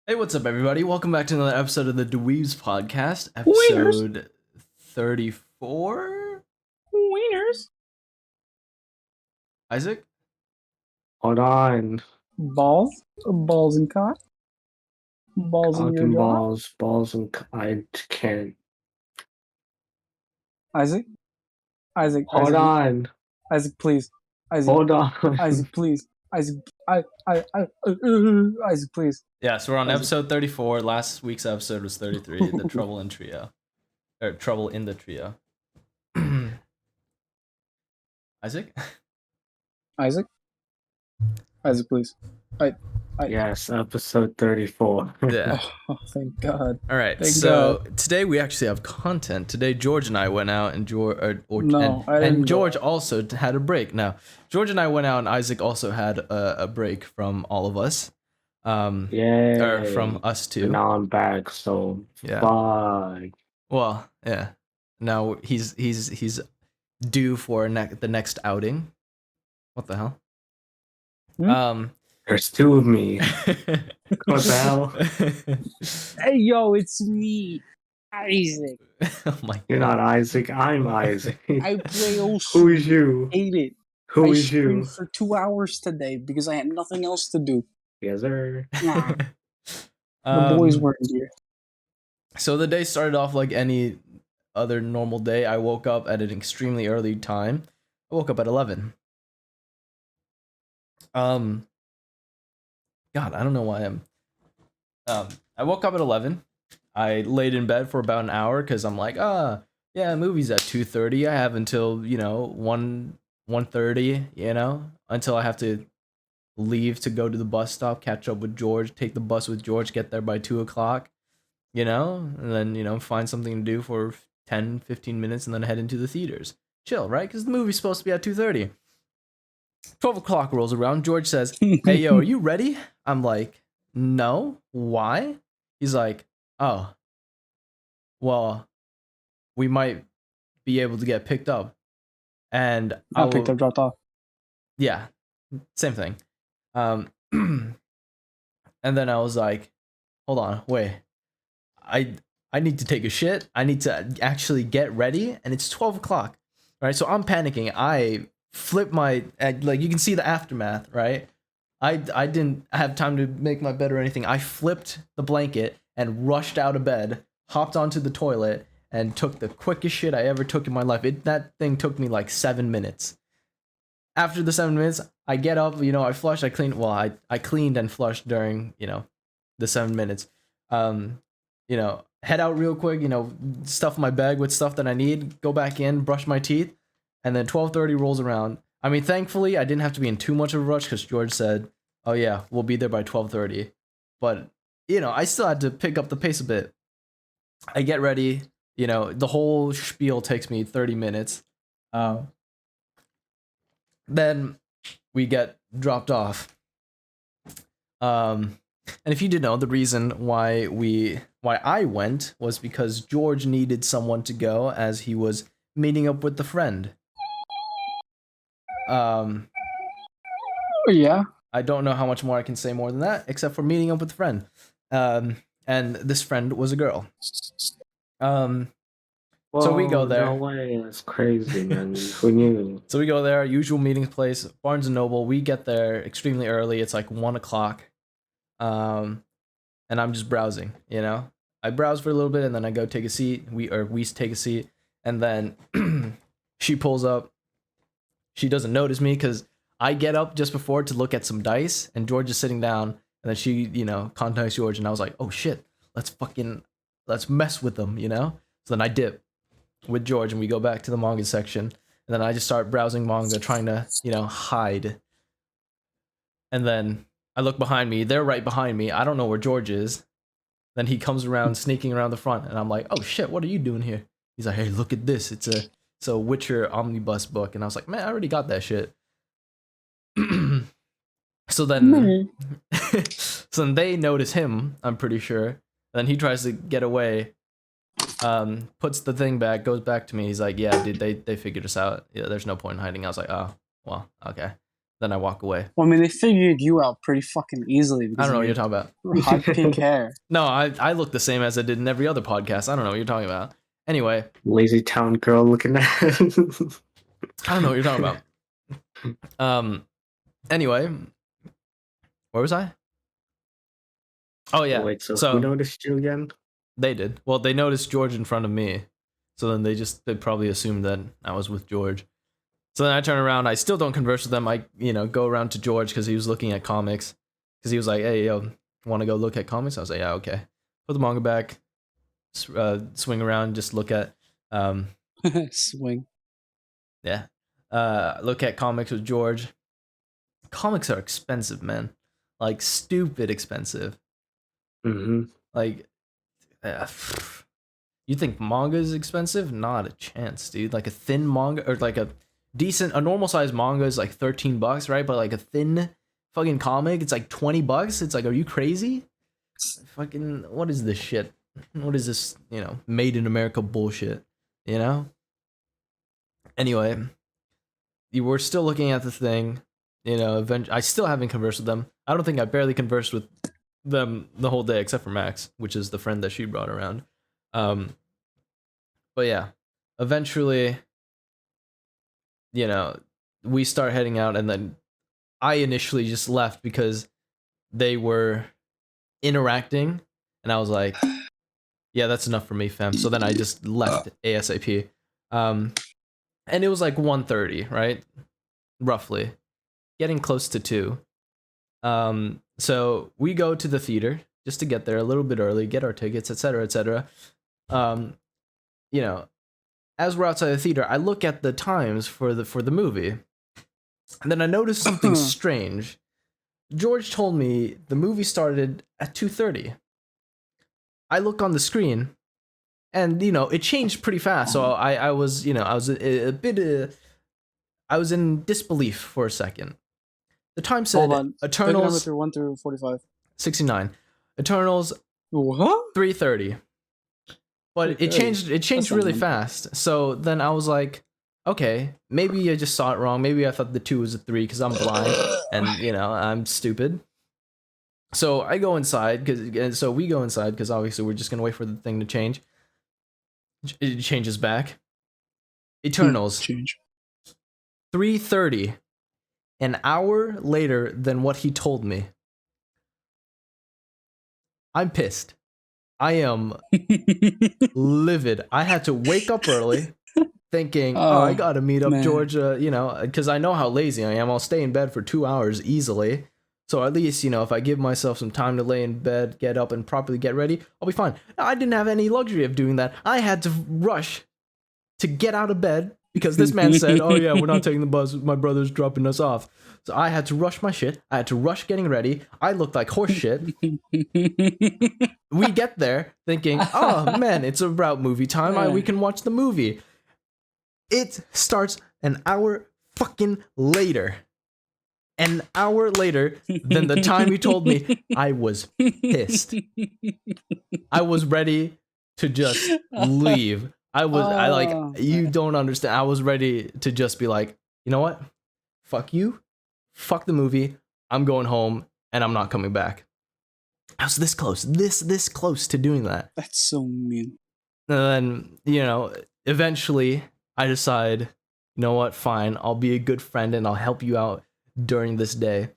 Hey, what's up, everybody? Welcome back to another episode of the DaWeebs podcast, Wieners. episode 34. Wieners. Isaac? Hold on. Balls. Balls and cock. Balls in your Talking jaw. balls, I can't. Isaac. Isaac. Hold Isaac. on. Isaac, please. Isaac. Hold on. Isaac, please. Isaac. Isaac, please. Yeah, so we're on Isaac. episode 34. Last week's episode was 33, the Trouble in Trio. Or Trouble in the Trio. Isaac? Isaac. Isaac, please. Yes, episode 34. Yeah. Oh, thank God. All right, Thank so today we actually have content. Today George and I went out, and didn't George go. also had a break. Now, George and I went out, and Isaac also had a break from all of us. Yay. Or from us two. And now I'm back, so Yeah. bye. Well, yeah. Now he's due for the next outing. What the hell? There's two of me. What the hell? Hey, yo, it's me, Isaac. Oh my You're God. not Isaac, I'm Isaac. I play Who is you? Hate it. Who I is streamed you? for 2 hours today because I had nothing else to do. Yes, sir. Nah, the boys weren't here. So the day started off like any other normal day. I woke up at an extremely early time. I woke up at 11. God, I don't know why I woke up at 11. I laid in bed for about an hour because I'm like, yeah, movie's at 2:30. I have until 1:30, until I have to leave to go to the bus stop, catch up with George, take the bus with George, get there by 2 o'clock, and then, find something to do for 10, 15 minutes and then head into the theaters. Chill, right? Because the movie's supposed to be at 2:30. 12 o'clock rolls around. George says, hey, yo, are you ready? I'm like, no. Why? He's like, oh, well, we might be able to get picked up. And I picked up, dropped off. Yeah, same thing. And then I was like, hold on, wait. I need to take a shit. I need to actually get ready. And it's 12 o'clock. Right? So I'm panicking. I flip my, like, you can see the aftermath, right? I didn't have time to make my bed or anything. I flipped the blanket and rushed out of bed, hopped onto the toilet, and took the quickest shit I ever took in my life. That thing took me like 7 minutes. After the 7 minutes, I get up, I flush, I clean. Well, I cleaned and flushed during, the 7 minutes. Head out real quick, stuff my bag with stuff that I need, go back in, brush my teeth, and then 12:30 rolls around. I mean, thankfully, I didn't have to be in too much of a rush because George said, oh yeah, we'll be there by 12:30. But, I still had to pick up the pace a bit. I get ready, the whole spiel takes me 30 minutes. Then we get dropped off. And if you didn't know, the reason why I went was because George needed someone to go as he was meeting up with a friend. Yeah. I don't know how much more I can say more than that, except for meeting up with a friend. And this friend was a girl. So we go there. No way, that's crazy, man. Who knew? So we go there, usual meeting place, Barnes & Noble. We get there extremely early. It's like 1 o'clock. And I'm just browsing, I browse for a little bit and then I go take a seat. We take a seat, and then she pulls up. She doesn't notice me because I get up just before to look at some dice, and George is sitting down, and then she, contacts George, and I was like, oh shit, let's mess with them, So then I dip with George and we go back to the manga section, and then I just start browsing manga, trying to, hide. And then I look behind me. They're right behind me. I don't know where George is. Then he comes around, sneaking around the front, and I'm like, oh shit, what are you doing here? He's like, hey, look at this. It's a Witcher omnibus book. And I was like, man, I already got that shit. So then they notice him, I'm pretty sure. Then he tries to get away, puts the thing back, goes back to me. He's like, yeah, dude, they figured us out. Yeah, there's no point in hiding. I was like, oh, well, okay. Then I walk away. Well, I mean, they figured you out pretty fucking easily I because don't know of what you're your talking about. hot pink hair. No, I look the same as I did in every other podcast. I don't know what you're talking about. Anyway, Lazy town girl looking at. I don't know what you're talking about. Anyway, where was I? Oh yeah. Wait, so who noticed you again? They did. Well, they noticed George in front of me, so then they probably assumed that I was with George. So then I turn around. I still don't converse with them. I go around to George because he was looking at comics. Because he was like, "Hey, yo, want to go look at comics?" I was like, "Yeah, okay." Put the manga back, swing around, just look at Swing. yeah, look at comics with George. Comics are expensive, man. Like stupid expensive. Mm-hmm. Like, you think manga is expensive? Not a chance, dude. Like a thin manga or like a normal size manga is like $13, right? But like a thin fucking comic, it's like $20. It's like, are you crazy? Fucking, what is this shit? What is this, made in America bullshit, you know? Anyway, you were still looking at the thing, I still haven't conversed with them. I don't think I barely conversed with them the whole day except for Max, which is the friend that she brought around. But yeah, eventually, we start heading out, and then I initially just left because they were interacting, and I was like, yeah, that's enough for me, fam. So then I just left ASAP. And it was like 1:30, right? Roughly. Getting close to 2. So we go to the theater just to get there a little bit early, get our tickets, etc., etc. As we're outside the theater, I look at the times for the movie, and then I noticed something strange. George told me the movie started at 2:30. I look on the screen, and it changed pretty fast. So I was a bit I was in disbelief for a second. The time said Hold on. Eternals through 1 through 45. 69. Eternals What? 3:30. But it changed really fast. So then I was like, okay, maybe I just saw it wrong. Maybe I thought the 2 was a 3 because I'm blind and I'm stupid. So I go inside we go inside because obviously we're just gonna wait for the thing to change. It changes back. Eternals 3:30, an hour later than what he told me. I'm pissed. I am livid. I had to wake up early thinking, I gotta meet up Georgia, because I know how lazy I am. I'll stay in bed for 2 hours easily. So at least, if I give myself some time to lay in bed, get up, and properly get ready, I'll be fine. I didn't have any luxury of doing that. I had to rush to get out of bed because this man said, oh yeah, we're not taking the bus. My brother's dropping us off. So I had to rush my shit. I had to rush getting ready. I looked like horse shit. We get there thinking, oh man, it's about movie time. We can watch the movie. It starts an hour fucking later. An hour later than the time you told me. I was pissed. I was ready to just leave. You don't understand. I was ready to just be like, you know what? Fuck you. Fuck the movie. I'm going home and I'm not coming back. I was this close. This close to doing that. That's so mean. And then, eventually I decide, you know what? Fine. I'll be a good friend and I'll help you out during this day.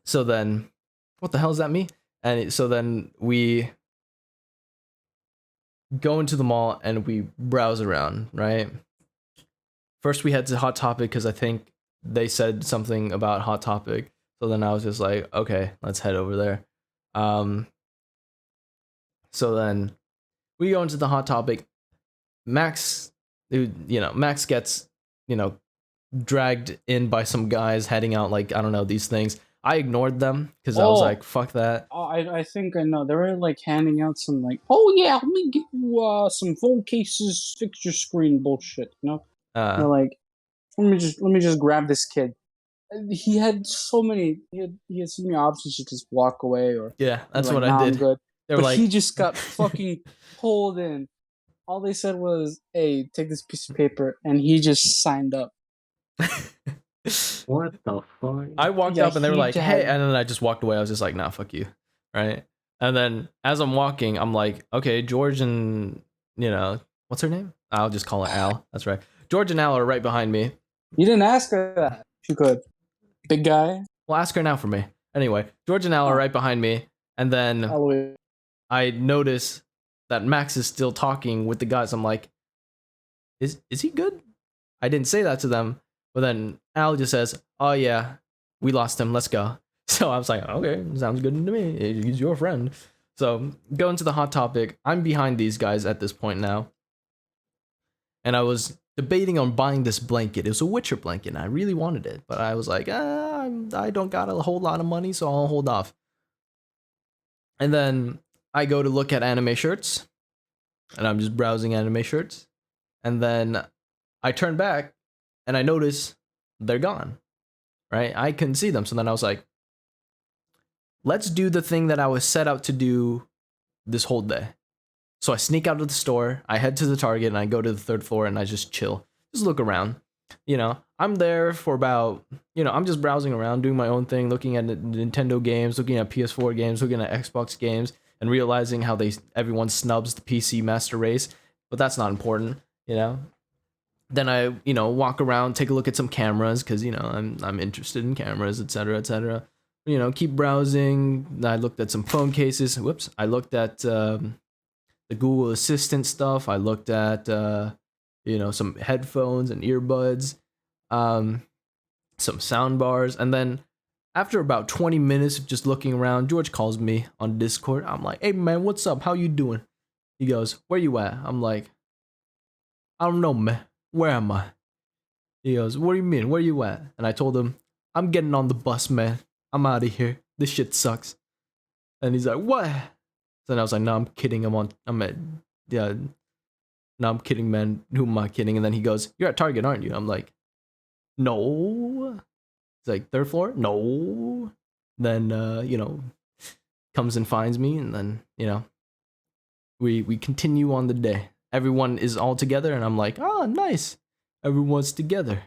So then, what the hell does that mean? And so then we go into the mall and we browse around, right? First we head to Hot Topic because I think they said something about Hot Topic. So then I was just like, okay, let's head over there. So then we go into the Hot Topic. Max gets, dragged in by some guys heading out, like, I don't know, these things. I ignored them because I was like, fuck that. I think I know. They were like handing out some like, oh yeah, let me give you some phone cases, fix your screen bullshit, They're like, let me just grab this kid. He had so many options to just walk away or that's like, what I did. Good. They were but he just got fucking pulled in. All they said was, hey, take this piece of paper, and he just signed up. What the fuck? I walked Yeah, up and they were he like, "Hey," had- and then I just walked away. I was just like, "Nah, fuck you," right? And then as I'm walking, I'm like, "Okay, George and what's her name? I'll just call her Al. That's right. George and Al are right behind me. You didn't ask her that. If you could. Big guy. Well, ask her now for me. Anyway, George and Al are right behind me, and then Alooooooja. I notice that Max is still talking with the guys. I'm like, is he good? I didn't say that to them, but then Al just says, "Oh yeah, we lost him. Let's go." So I was like, "Okay, sounds good to me. He's your friend." So go into the hot topic. I'm behind these guys at this point now, and I was debating on buying this blanket. It was a Witcher blanket, and I really wanted it, but I was like, I don't got a whole lot of money, so I'll hold off. And then I go to look at anime shirts, and I'm just browsing anime shirts, and then I turn back, and I notice they're gone. Right? I couldn't see them, so then I was like, let's do the thing that I was set out to do this whole day. So I sneak out of the store, I head to the Target, and I go to the 3rd floor, and I just chill, just look around. I'm there for about, I'm just browsing around, doing my own thing, looking at Nintendo games, looking at PS4 games, looking at Xbox games, and realizing how everyone snubs the PC Master Race, but that's not important. Then I, walk around, take a look at some cameras, because I'm interested in cameras, etc., etc. Keep browsing. I looked at some phone cases. Whoops. I looked at the Google Assistant stuff. I looked at some headphones and earbuds, some sound bars, and then after about 20 minutes of just looking around, George calls me on Discord. I'm like, "Hey man, what's up? How you doing?" He goes, "Where you at?" I'm like, "I don't know, man. Where am I?" He goes, "What do you mean? Where you at?" And I told him, "I'm getting on the bus, man. I'm out of here. This shit sucks." And he's like, "What?" Then I was like, "No, I'm kidding. Yeah, no, I'm kidding, man. Who am I kidding?" And then he goes, "You're at Target, aren't you?" I'm like, "No." He's like, "3rd floor?" "No." Then, comes and finds me, and then, we continue on the day. Everyone is all together, and I'm like, "Oh, nice. Everyone's together."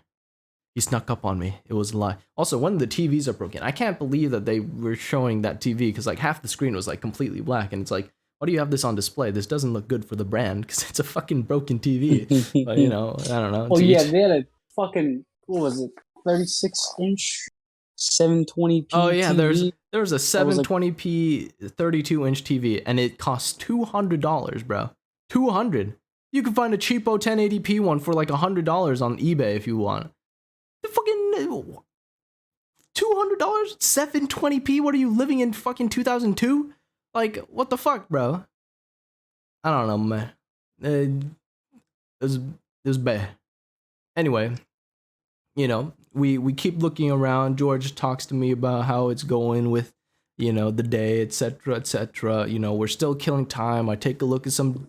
He snuck up on me. It was a lie. Also, one of the TVs are broken. I can't believe that they were showing that TV, because like half the screen was like completely black, and it's like, why do you have this on display? This doesn't look good for the brand, because it's a fucking broken TV. But I don't know. Oh yeah, they had a fucking, what was it, 36-inch 720p Oh yeah, TV. there was a 720p 32-inch TV, and it costs $200, bro. $200. You can find a cheapo 1080p one for like $100 on eBay if you want. The fucking $200, 720p. What are you living in fucking 2002? Like, what the fuck, bro? I don't know, man. It was bad. Anyway, we keep looking around. George talks to me about how it's going with, the day, etc., etc. We're still killing time. I take a look at some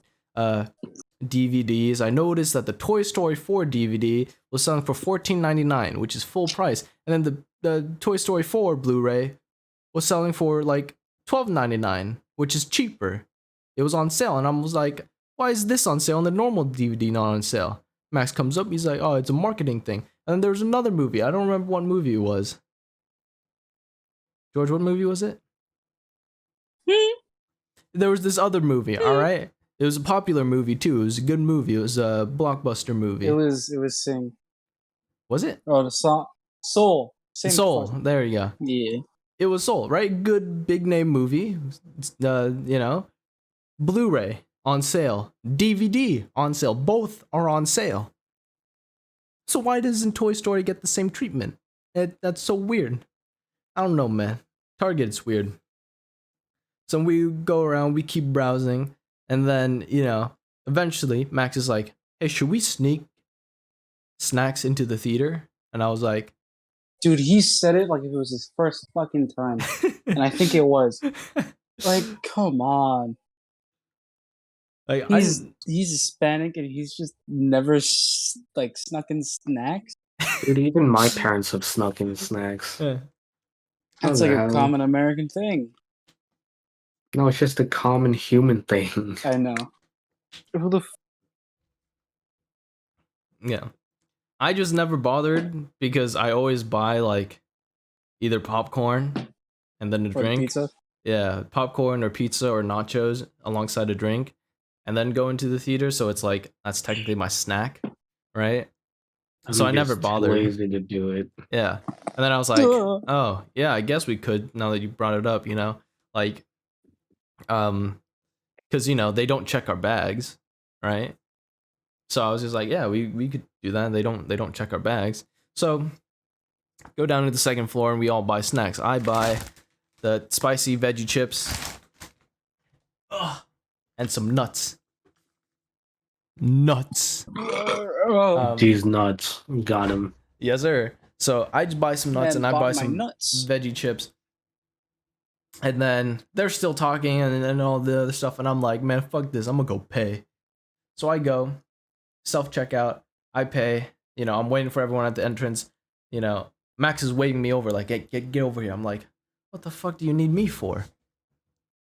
DVDs. I noticed that the Toy Story 4 DVD was selling for $14.99, which is full price, and then the Toy Story 4 Blu-ray was selling for like $12.99, which is cheaper. It was on sale, and I was like, "Why is this on sale and the normal DVD not on sale?" Max comes up, he's like, "Oh, it's a marketing thing." And then there was another movie. I don't remember what movie it was. George, what movie was it? There was this other movie, all right? It was a popular movie too. It was a good movie. It was a blockbuster movie. It was Sing. Was it? Oh, the song Soul. Same Soul. fucking- There you go. Yeah. It was Soul, right? Good big name movie. Blu-ray on sale, DVD on sale. Both are on sale. So why doesn't Toy Story get the same treatment? That's so weird. I don't know, man. Target's weird. So we go around, we keep browsing, and then, eventually Max is like, "Hey, should we sneak snacks into the theater?" And I was like, Dude, he said it like if it was his first fucking time. And I think it was. Like, come on. like, He's Hispanic and he's just never snuck in snacks. Dude, even my parents have snuck in snacks. Yeah. That's like a common American thing. No, it's just a common human thing. I know. Who the Yeah. I just never bothered because I always buy like either popcorn and then a Or drink. pizza. Yeah, popcorn or pizza or nachos alongside a drink, and then go into the theater. So it's like that's technically my snack, right? So I never Too bothered. lazy to do it. Yeah, and then I was like, oh yeah, I guess we could now that you brought it up. You know, like, because you know they don't check our bags, right? So I was just like, yeah, we could do that. They don't check our bags. So go down to the second floor and we all buy snacks. I buy the spicy veggie chips. Ugh, and some nuts. Nuts. These nuts. Got him. Yes, sir. So I just buy some nuts and I buy some nuts. veggie chips. And then they're still talking and all the other stuff. And I'm like, man, fuck this. I'm going to go pay. So I go, self-checkout. I pay. You know, I'm waiting for everyone at the entrance. You know, Max is waving me over like, get over here. I'm like, what the fuck do you need me for?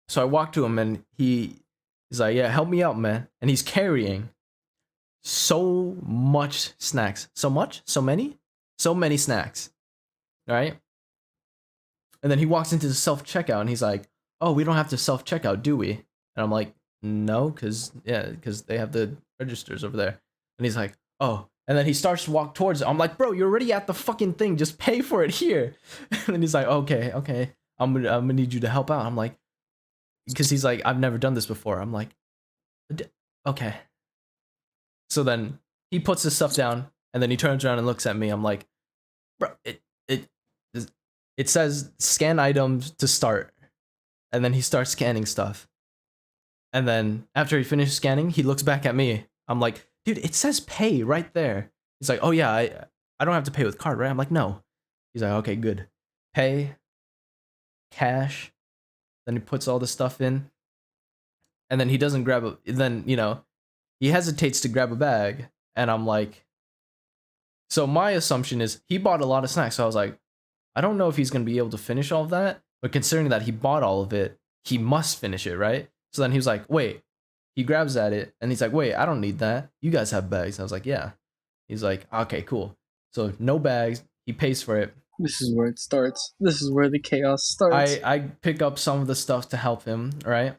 So I walk to him and he's like, yeah, help me out, man. And he's carrying so much snacks. So much? So many? So many snacks. All right? And then he walks into the self-checkout and he's like, oh, we don't have to self-checkout, do we? And I'm like, no, because they have the registers over there. And he's like, oh. And then he starts to walk towards it. I'm like, bro, you're already at the fucking thing. Just pay for it here. And then he's like, okay. I'm gonna need you to help out. I'm like, because he's like, I've never done this before. I'm like, okay. So then he puts his stuff down and then he turns around and looks at me. I'm like, bro, it says scan items to start. And then he starts scanning stuff. And then after he finishes scanning, he looks back at me. I'm like, dude, it says pay right there. He's like, oh yeah, I don't have to pay with card, right? I'm like, no. He's like, okay, good. Pay, cash. Then he puts all the stuff in. And then he doesn't grab a, then, you know, he hesitates to grab a bag. And I'm like, so my assumption is he bought a lot of snacks. So I was like, I don't know if he's going to be able to finish all of that. But considering that he bought all of it, he must finish it, right? So then he was like, wait. He grabs at it and he's like, wait, I don't need that. You guys have bags. I was like, yeah. He's like, okay, cool. So no bags. He pays for it. This is where it starts. This is where the chaos starts. I pick up some of the stuff to help him, right?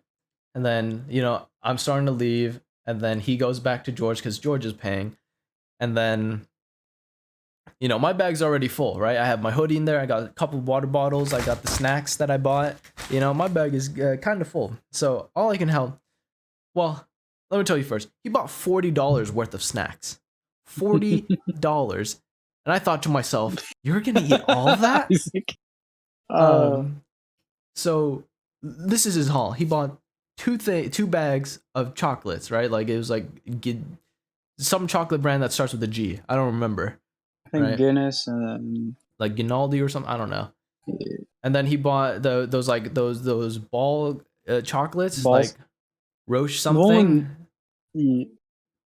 And then, you know, I'm starting to leave. And then he goes back to George because George is paying. And then, you know, my bag's already full, right? I have my hoodie in there. I got a couple of water bottles. I got the snacks that I bought. You know, my bag is kind of full. So all I can help. Well, let me tell you first. He bought $40 worth of snacks. $40. And I thought to myself, you're going to eat all of that? So this is his haul. He bought two bags of chocolates, right? Like it was like some chocolate brand that starts with a G. I don't remember. I think right? Guinness and like Ginaldi or something. I don't know. Yeah. And then he bought those ball chocolates, Balls. like Roche something. Yeah.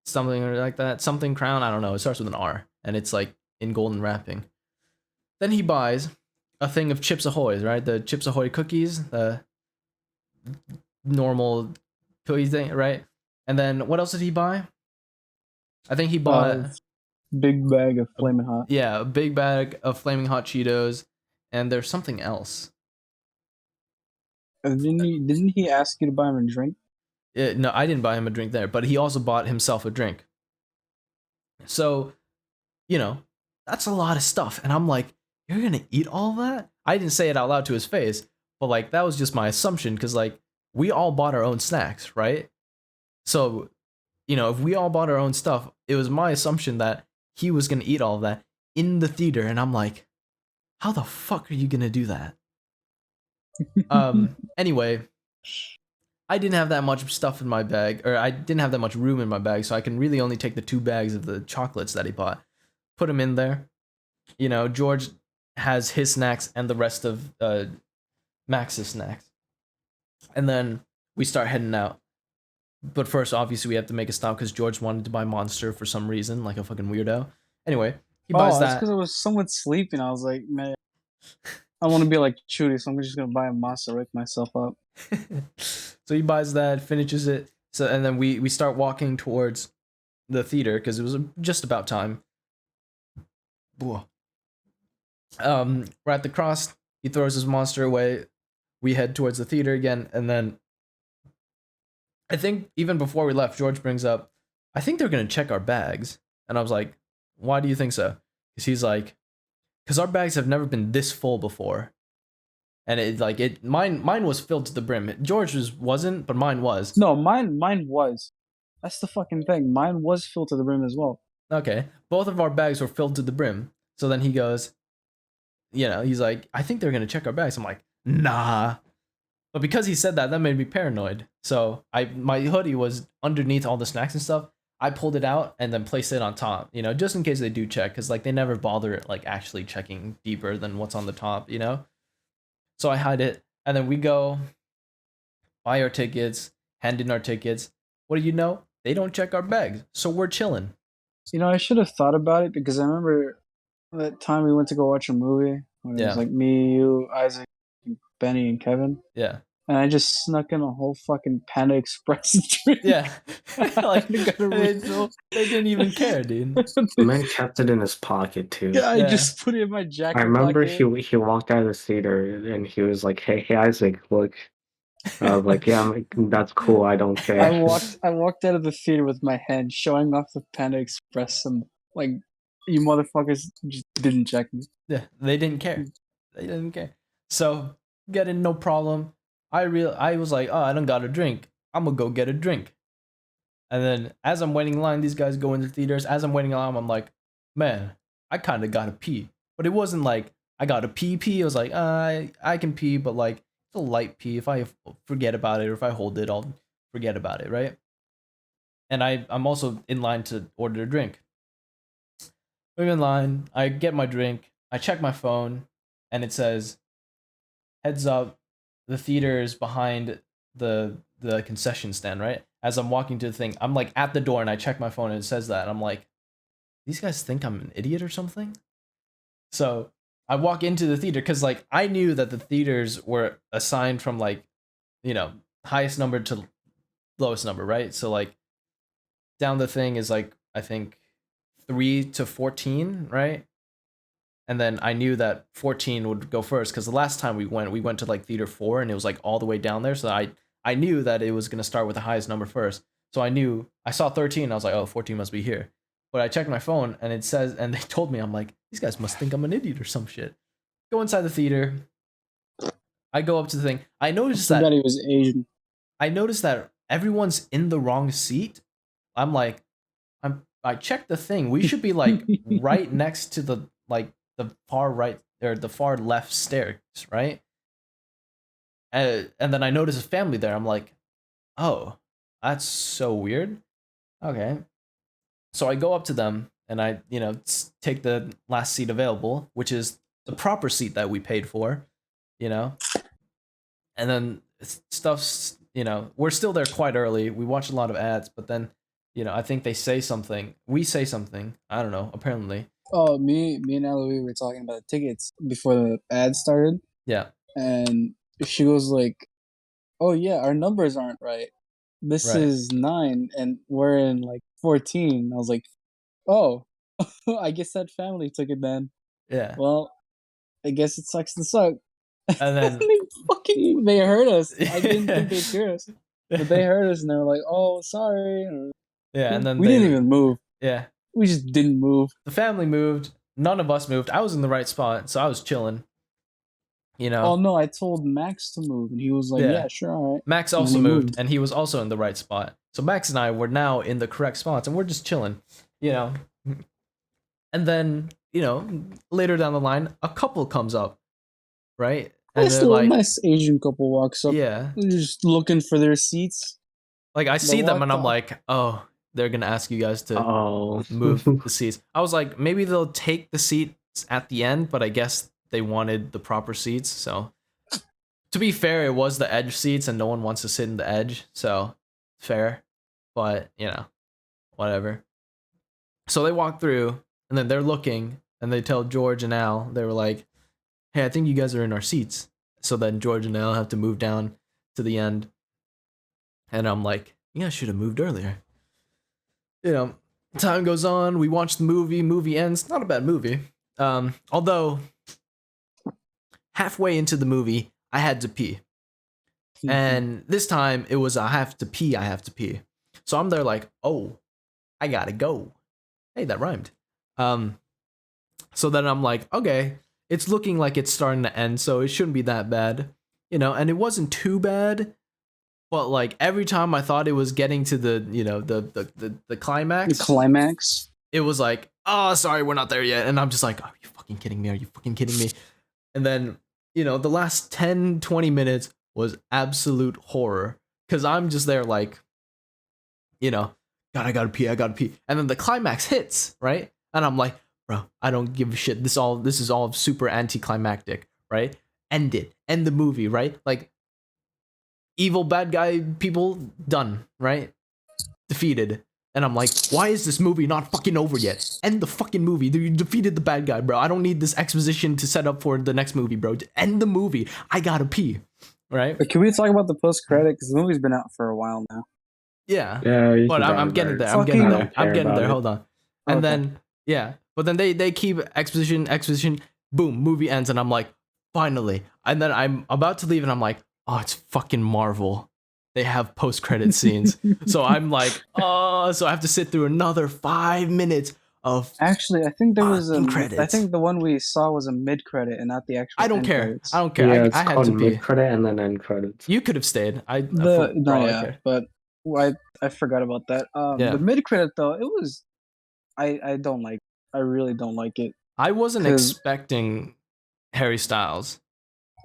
Something like that. Something Crown. I don't know. It starts with an R. And it's like in golden wrapping. Then he buys a thing of Chips Ahoy's, right? The Chips Ahoy cookies, the normal cookie thing, right? And then what else did he buy? I think he bought big bag of Flamin' Hot. Yeah, a big bag of Flaming Hot Cheetos, and there's something else. Didn't he ask you to buy him a drink? No, I didn't buy him a drink there, but he also bought himself a drink. So, you know, that's a lot of stuff. And I'm like, you're going to eat all that? I didn't say it out loud to his face, but like, that was just my assumption because like, we all bought our own snacks, right? So, you know, if we all bought our own stuff, it was my assumption that he was going to eat all of that in the theater. And I'm like, how the fuck are you going to do that? Anyway, I didn't have that much stuff in my bag, or I didn't have that much room in my bag, so I can really only take the 2 bags of the chocolates that he bought, put them in there. You know, George has his snacks and the rest of Max's snacks. And then we start heading out. But first, obviously, we have to make a stop because George wanted to buy Monster for some reason, like a fucking weirdo. Anyway, he buys that. That's because it was someone sleeping. I was like, man, I want to be like Chuti, so I'm just gonna buy a Monster, wake myself up. So he buys that, finishes it. So and then we start walking towards the theater because it was just about time. We're at the cross. He throws his monster away. We head towards the theater again, and then I think even before we left, George brings up, I think they're gonna check our bags, and I was like, why do you think so? Because he's like, because our bags have never been this full before, and mine was filled to the brim. George's wasn't, but mine was. No, mine was. That's the fucking thing. Mine was filled to the brim as well. Okay, both of our bags were filled to the brim. So then he goes, he's like, I think they're gonna check our bags. I'm like, nah. But because he said that, that made me paranoid. So my hoodie was underneath all the snacks and stuff. I pulled it out and then placed it on top, just in case they do check, because like they never bother like actually checking deeper than what's on the top, So I hide it, and then we go buy our tickets, hand in our tickets. What do you know? They don't check our bags, so we're chilling. I should have thought about it, because I remember that time we went to go watch a movie when it was like me, you, Isaac, Benny, and Kevin. Yeah. And I just snuck in a whole fucking Panda Express drink. Yeah. Like, they didn't even care, dude. The man kept it in his pocket, too. Yeah, I just put it in my jacket. I remember he walked out of the theater, and he was like, hey, Isaac, look. I was like, yeah, that's cool, I don't care. I walked out of the theater with my hand showing off the Panda Express, and like, you motherfuckers just didn't check me. Yeah, they didn't care. They didn't care. So, get in, no problem. I was like, oh, I don't got a drink. I'm gonna go get a drink. And then as I'm waiting in line, these guys go into theaters. As I'm waiting in line, I'm like, man, I kind of gotta pee. But it wasn't like I gotta pee. I was like, I can pee, but like it's a light pee. If I forget about it or if I hold it, I'll forget about it, right? And I'm also in line to order a drink. I'm in line. I get my drink. I check my phone, and it says, heads up, the theater is behind the concession stand, right? As I'm walking to the thing, I'm like at the door and I check my phone and it says that. And I'm like, these guys think I'm an idiot or something? So I walk into the theater because like I knew that the theaters were assigned from like, highest number to lowest number, right? So like down the thing is like, I think 3 to 14, right? And then I knew that 14 would go first because the last time we went to like theater 4 and it was like all the way down there. So I knew that it was going to start with the highest number first. So I saw 13. I was like, oh, 14 must be here. But I checked my phone and it says, and they told me, I'm like, these guys must think I'm an idiot or some shit. Go inside the theater. I go up to the thing. I noticed that he was Asian. I noticed that everyone's in the wrong seat. I'm like, I checked the thing. We should be like right next to the far right or the far left stairs, right? And then I notice a family there. I'm like, oh, that's so weird. Okay. So I go up to them and I, take the last seat available, which is the proper seat that we paid for, And then stuff's, we're still there quite early. We watch a lot of ads, but then, I think they say something. We say something. I don't know, apparently. Oh, me and Alooooooja were talking about the tickets before the ad started. Yeah. And she was like, oh yeah, our numbers aren't right. This is 9 and we're in like 14. I was like, oh, I guess that family took it then. Yeah. Well, I guess it sucks to suck. And then they heard us. I didn't think they'd hear us. But they heard us and they were like, oh, sorry. Yeah, and then we didn't even move. Yeah. We just didn't move. The family moved. None of us moved. I was in the right spot, so I was chilling. Oh no, I told Max to move, and he was like, "Yeah, sure, all right." Max also moved, and he was also in the right spot. So Max and I were now in the correct spots, and we're just chilling, And then, later down the line, a couple comes up, right? And this little nice Asian couple walks up. Yeah, they're just looking for their seats. Like I see them, and I'm like, oh, they're gonna ask you guys to move the seats. I was like, maybe they'll take the seats at the end, but I guess they wanted the proper seats. So to be fair, it was the edge seats and no one wants to sit in the edge. So fair, but whatever. So they walk through and then they're looking and they tell George and Al, they were like, hey, I think you guys are in our seats. So then George and Al have to move down to the end. And I'm like, you guys should have moved earlier. Time goes on. We watch the movie. Movie ends. Not a bad movie. Although halfway into the movie, I had to pee. And this time it was I have to pee. So I'm there like, oh, I gotta go. Hey, that rhymed. So then I'm like, okay, it's looking like it's starting to end, so it shouldn't be that bad, you know. And it wasn't too bad, but like every time I thought it was getting to the, you know, the climax. The climax. It was like, oh, sorry, we're not there yet. And I'm just like, are you fucking kidding me? Are you fucking kidding me? And then, you know, the last 10, 20 minutes was absolute horror. Because I'm just there like, you know, God, I gotta pee. And then the climax hits, right? And I'm like, bro, I don't give a shit. This is all super anticlimactic, right? End it. End the movie, right? Like, evil bad guy people, done, right? Defeated. And I'm like, why is this movie not fucking over yet? End the fucking movie. You defeated the bad guy, bro. I don't need this exposition to set up for the next movie, bro. End the movie. I gotta pee. Right? But can we talk about the post-credit? Because the movie's been out for a while now. Yeah. Yeah, but I'm getting there. I'm getting there. Hold on. And then, yeah. But then they keep exposition. Boom, movie ends. And I'm like, finally. And then I'm about to leave and I'm like, oh, it's fucking Marvel. They have post-credit scenes. So I'm like, oh, so I have to sit through another 5 minutes of Actually, I think there was credits. I think the one we saw was a mid-credit and not the actual I don't end care. credits. I don't care. Yeah, I it's had called to be mid-credit and then end credits. You could have stayed. I forgot about that. The mid-credit though, it was I don't like. I really don't like it. I wasn't expecting Harry Styles.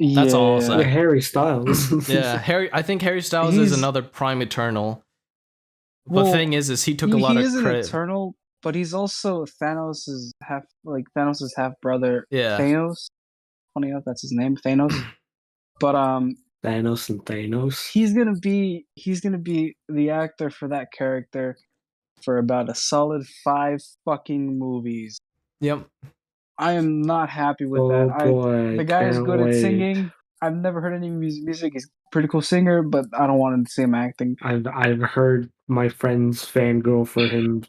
That's all I'll say. Harry Styles. Yeah, I think Harry Styles is another Prime Eternal. But the thing is he took a lot of credit. He is an Eternal, but he's also Thanos' half brother. Yeah. Thanos. Funny enough, that's his name, Thanos. But Thanos and Thanos. He's gonna be the actor for that character for about a solid 5 fucking movies. Yep. I am not happy with that. Boy, the guy is good at singing. I've never heard any music. He's a pretty cool singer, but I don't want him to see him acting. I've heard my friends fangirl for him.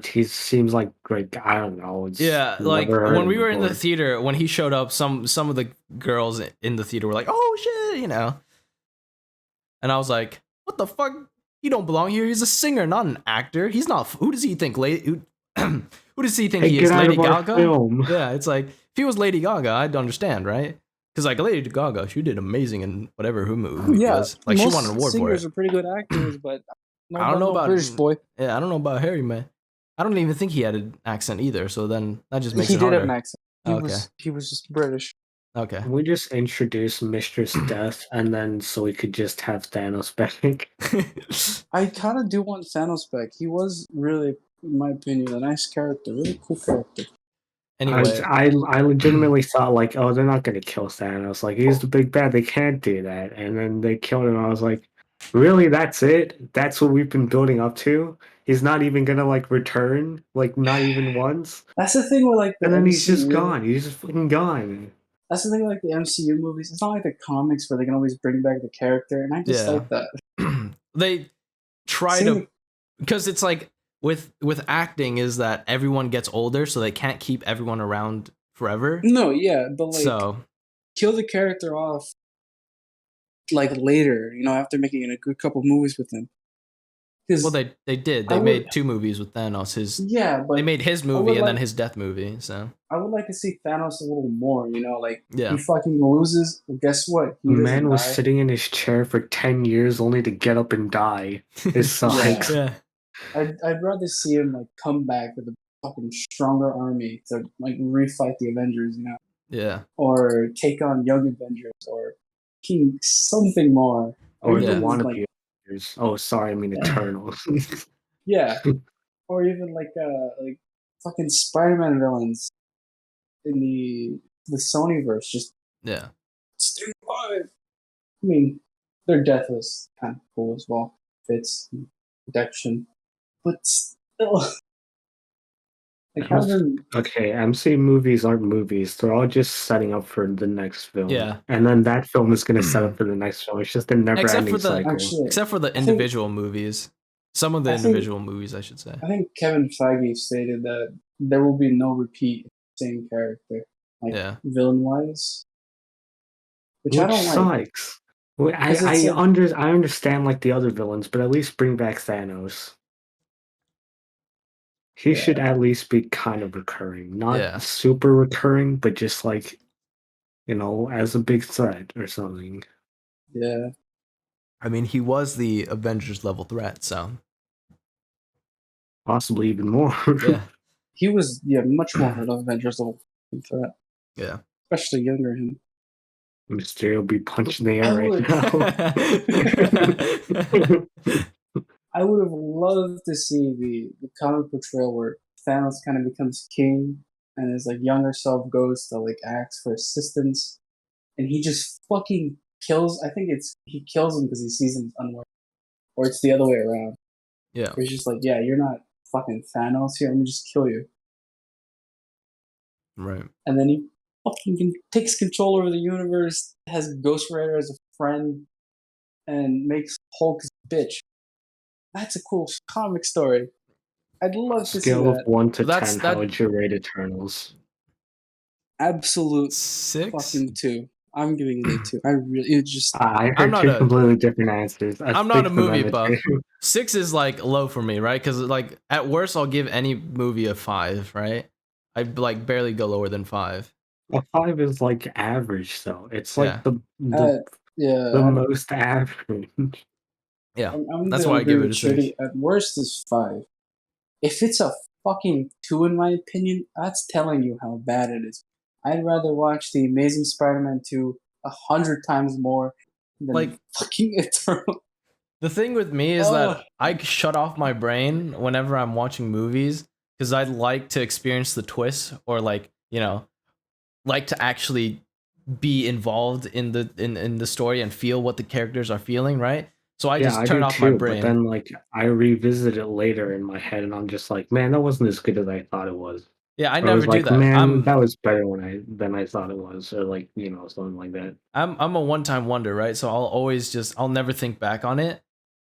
He seems like I don't know. Yeah, like when we were in the theater, when he showed up, some of the girls in the theater were like, "Oh shit," you know. And I was like, "What the fuck? He don't belong here. He's a singer, not an actor. He's not. Who does he think? Who does he think he is? Lady Gaga? Yeah, it's like if he was Lady Gaga, I'd understand, right? Because like Lady Gaga, she did amazing in whatever her movie was. Like she won an award for it. Singers are pretty good actors, but I don't know about British boy. Yeah, I don't know about Harry, man. I don't even think he had an accent either. So then that just makes it harder. He did have an accent. He was just British. Okay. Can we just introduce Mistress Death and then so we could just have Thanos back? I kind of do want Thanos back. He was really, in my opinion, a nice character, really cool character. Anyway, I legitimately thought like, oh, they're not gonna kill Thanos. Like he's the big bad. They can't do that. And then they killed him. I was like, really? That's it? That's what we've been building up to? He's not even gonna like return, like not even once. That's the thing with like, and then he's just gone. He's just fucking gone. That's the thing with like the MCU movies. It's not like the comics where they can always bring back the character, and I just like that. They try to, because it's like with acting is that everyone gets older, so they can't keep everyone around forever. No, yeah, but like kill the character off like later, you know, after making a good couple movies with him. Well, they did. They made 2 movies with Thanos. But they made his movie and then his death movie. So I would like to see Thanos a little more. You know, like he fucking loses. Well, guess what? Man was sitting in his chair for 10 years only to get up and die. It sucks. I'd rather see him like come back with a fucking stronger army to like refight the Avengers. You know. Yeah. Or take on Young Avengers or something more. Or the wannabe. Oh, sorry, I mean Eternals. Yeah, or even like fucking Spider-Man villains in the Sonyverse. Just stay alive. I mean, their death was kind of cool as well. Fits protection, but still. Okay, MCU movies aren't movies. They're all just setting up for the next film. Yeah. And then that film is going to set up for the next film. It's just a never-ending cycle. Except for the individual movies. Some of the individual movies, I should say. I think Kevin Feige stated that there will be no repeat same character, like Yeah. villain-wise, which I Which don't like. sucks. Well, Because it's like, I understand like the other villains, but at least bring back Thanos. He should yeah, at least be kind of recurring, not Yeah. super recurring, but just like as a big threat or something. yeah. I mean, he was the Avengers level threat, so Possibly even more. yeah. He was much more of an Avengers level threat, Yeah. especially younger him. Mysterio be punching the I air right would, now. I would have loved to see the comic portrayal where Thanos kind of becomes king, and his like younger self goes to like ask for assistance, and he just fucking kills. I think he kills him because he sees him unworthy, or it's the other way around. Yeah. Where he's just like, yeah, you're not fucking Thanos here. Let me just kill you. Right. And then he fucking takes control over the universe, has Ghost Rider as a friend, and makes Hulk his bitch. That's a cool comic story. I'd love to see Scale of that. 1 to That's 10, how that would you rate Eternals? Absolute 6. fucking 2. I'm giving it a 2. I really, it just, I I'm heard not two a completely different answers. A I'm not a 6 and movie then a buff. 2. 6 is like low for me, right? Because like at worst, I'll give any movie a 5, right? I like barely go lower than 5. A 5 is like average, though. It's Yeah. like the yeah, most average. Yeah. I'm That's gonna why I agree give it with a 6. Shitty. At worst is 5. If it's a fucking 2, in my opinion, that's telling you how bad it is. I'd rather watch The Amazing Spider-Man 2 100 times more than Like fucking Eternal. the thing with me is Oh, that I shut off my brain whenever I'm watching movies because I like to experience the twists or like, like to actually be involved in the story and feel what the characters are feeling, right? So I Yeah, just I turn do off my too, but brain. then, like, I revisit it later in my head, and I'm just like, "Man, that wasn't as good as I thought it was." Yeah, I Or I never was do like, that. "Man, that was better than I thought it was," or like, something like that. I'm a one-time wonder, right? So I'll never think back on it.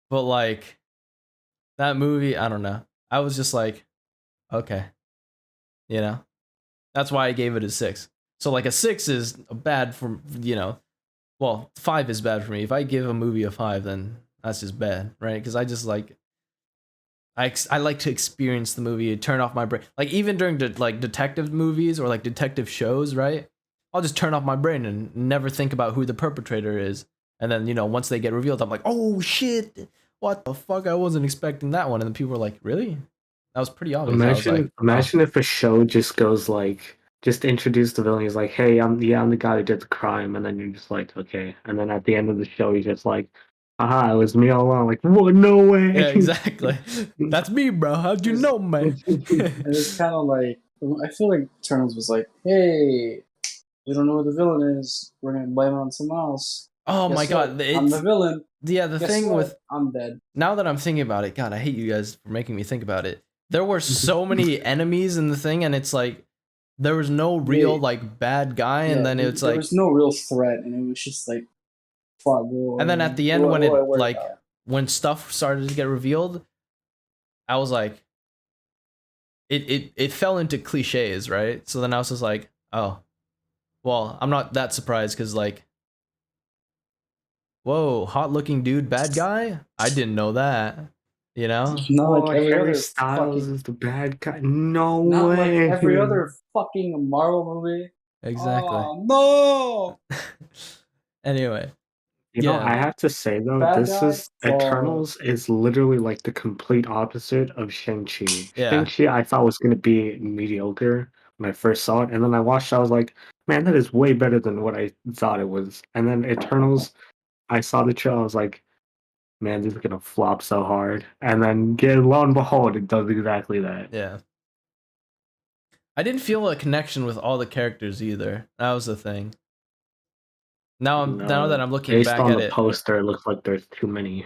But like that movie, I don't know. I was just like, okay, you know. That's why I gave it a 6. So like a 6 is bad for, well, 5 is bad for me. If I give a movie a 5, then that's just bad, right? Cuz I just like I like to experience the movie, turn off my brain. Like even during like detective movies or like detective shows, right? I'll just turn off my brain and never think about who the perpetrator is. And then, once they get revealed, I'm like, "Oh shit. What the fuck? I wasn't expecting that one." And then people were like, "Really?" That was pretty obvious. I was like, "Oh, Imagine if a show just goes like, just introduce the villain. He's like, "Hey, I'm the guy who did the crime," and then you're just like, "Okay," and then at the end of the show, he's just like, "Aha, it was me all along." Like, what? No way. yeah, exactly. That's me, bro. How'd you know, man?" it was kind of like, I feel like Eternals was like, hey, we don't know who the villain is. We're going to blame it on someone else. Oh my Guess what? god, I'm the villain. yeah, the Guess thing what? with I'm dead. now that I'm thinking about it, God, I hate you guys for making me think about it. There were so many enemies in the thing, and it's like there was no real like bad guy, and then it's there like, was no real threat, and it was just like, fuck, and then at the end what when do I it worry like about? when stuff started to get revealed, I was like, it fell into cliches, right? So then I was just like, oh, well, I'm not that surprised because like, whoa, hot looking dude, bad guy? I didn't know that, you know? Not like Oh, every Harry other Styles fucking, is the bad guy. No not like way. every other fucking Marvel movie. Exactly. Oh, no! Anyway, I yeah, have to say though, Bad this guy? is Fuck. Eternals is literally like the complete opposite of Shang-Chi. yeah, Shang-Chi I thought was gonna be mediocre when I first saw it, and then I watched it, I was like, man, that is way better than what I thought it was. And then Eternals, I saw the trailer, I was like, man, this is gonna flop so hard. And then lo and behold, it does exactly that. yeah. I didn't feel a connection with all the characters either. That was the thing. Now that No. I'm looking Based back on at the it, poster, it looks like there's too many.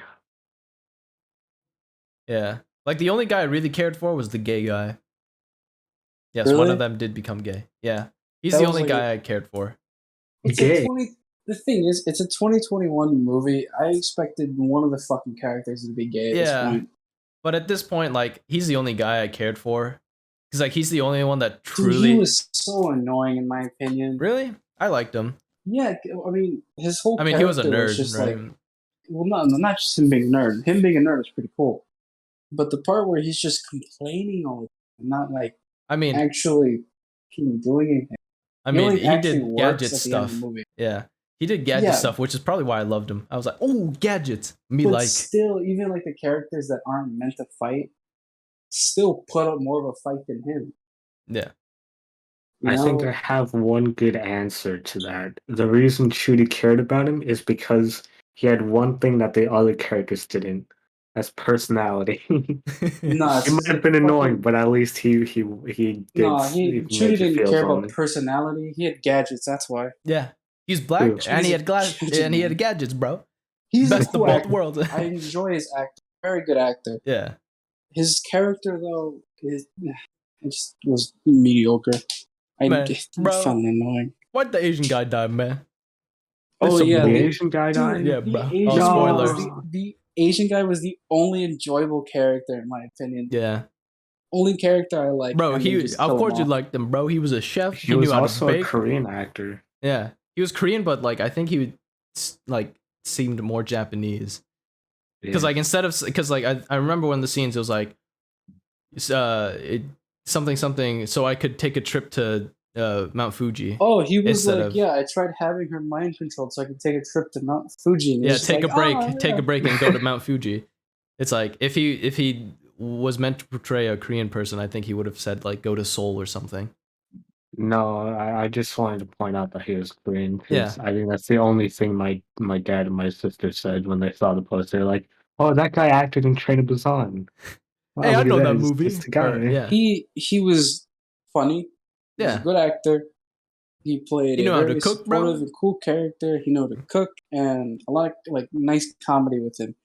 yeah. Like the only guy I really cared for was the gay guy. Yes, one of Really? them did become gay. Yeah. He's That the was only like guy I cared for. it's a Gay. 20. The thing is, it's a 2021 movie. I expected one of the fucking characters to be gay at this Yeah. point. But at this point, like, he's the only guy I cared for. Because like he's the only one that Dude, truly. he was so annoying in my opinion. Really, I liked him. Yeah, I mean his whole. I mean, he was a nerd, was just right? like, well, not just him being a nerd. Him being a nerd was pretty cool, but the part where he's just complaining all the time, not like actually doing anything. I mean, he did gadget stuff. Yeah, he did gadget stuff, which is probably why I loved him. I was like, oh, gadgets. But still, even like the characters that aren't meant to fight, still put up more of a fight than him. Yeah. I think I have one good answer to that. The reason Chuti cared about him is because he had one thing that the other characters didn't. That's personality. No, it might have been annoying, but at least he did. No, Chuti didn't care about personality. He had gadgets. That's why. Yeah, he's black and he had gadgets, bro. He's best cool of both actor. worlds. I enjoy his acting. Very good actor. Yeah. His character though just was mediocre. I found it annoying. Why'd the Asian guy die, man? Oh yeah, the Asian guy died. Yeah, bro. Spoilers. The Asian guy was the only enjoyable character in my opinion. Yeah. Only character I liked. Bro, of course you liked him, bro. He was a chef. He was also a Korean actor. Yeah, he was Korean, but like I think he seemed more Japanese. Because like I remember one of the scenes it was like something so I could take a trip to Mount Fuji. Oh, he was like, I tried having her mind controlled so I could take a trip to Mount Fuji. And take a break and go to Mount Fuji. It's like if he was meant to portray a Korean person, I think he would have said like go to Seoul or something. No, I just wanted to point out that he was Korean. Yeah, I think that's the only thing my dad and my sister said when they saw the poster. They're like, "Oh, that guy acted in Train to Busan." Wow, hey, I know that movie. The guy. Yeah, he was funny. Yeah, he was a good actor. He played a very supportive and cool character. He knew how to cook and a lot of like nice comedy with him.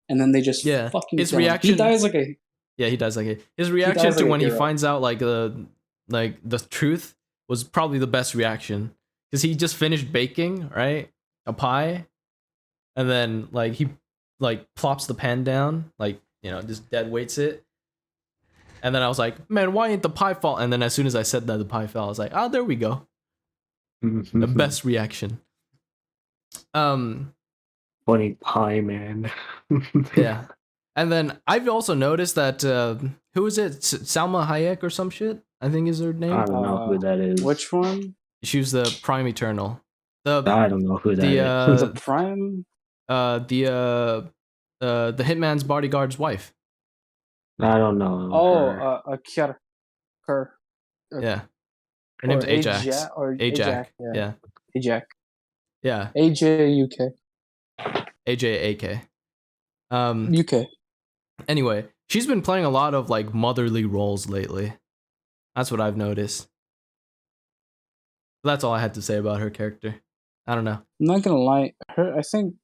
And then they just fucking his reaction. He dies like a he dies like a his reaction to when he finds out like the truth was probably the best reaction because he just finished baking a pie, and then like he plops the pan down just dead weights it, and then I was like, man, why ain't the pie fall? And then as soon as I said that the pie fell, I was like, oh, there we go. The best reaction. Funny pie man. Yeah. And then I've also noticed that who is it? Salma Hayek or some shit? I think is her name. I don't know who that is. Which one? She was the Prime Eternal. I don't know who that is. The Prime. The Hitman's bodyguard's wife. I don't know. Oh, Kerr. Yeah. Her name's Ajax. Ajax. Yeah. Ajax. Yeah. AJUK. AJAK. UK. Anyway, she's been playing a lot of like motherly roles lately. That's what I've noticed. That's all I had to say about her character. I don't know. I'm not gonna lie. I think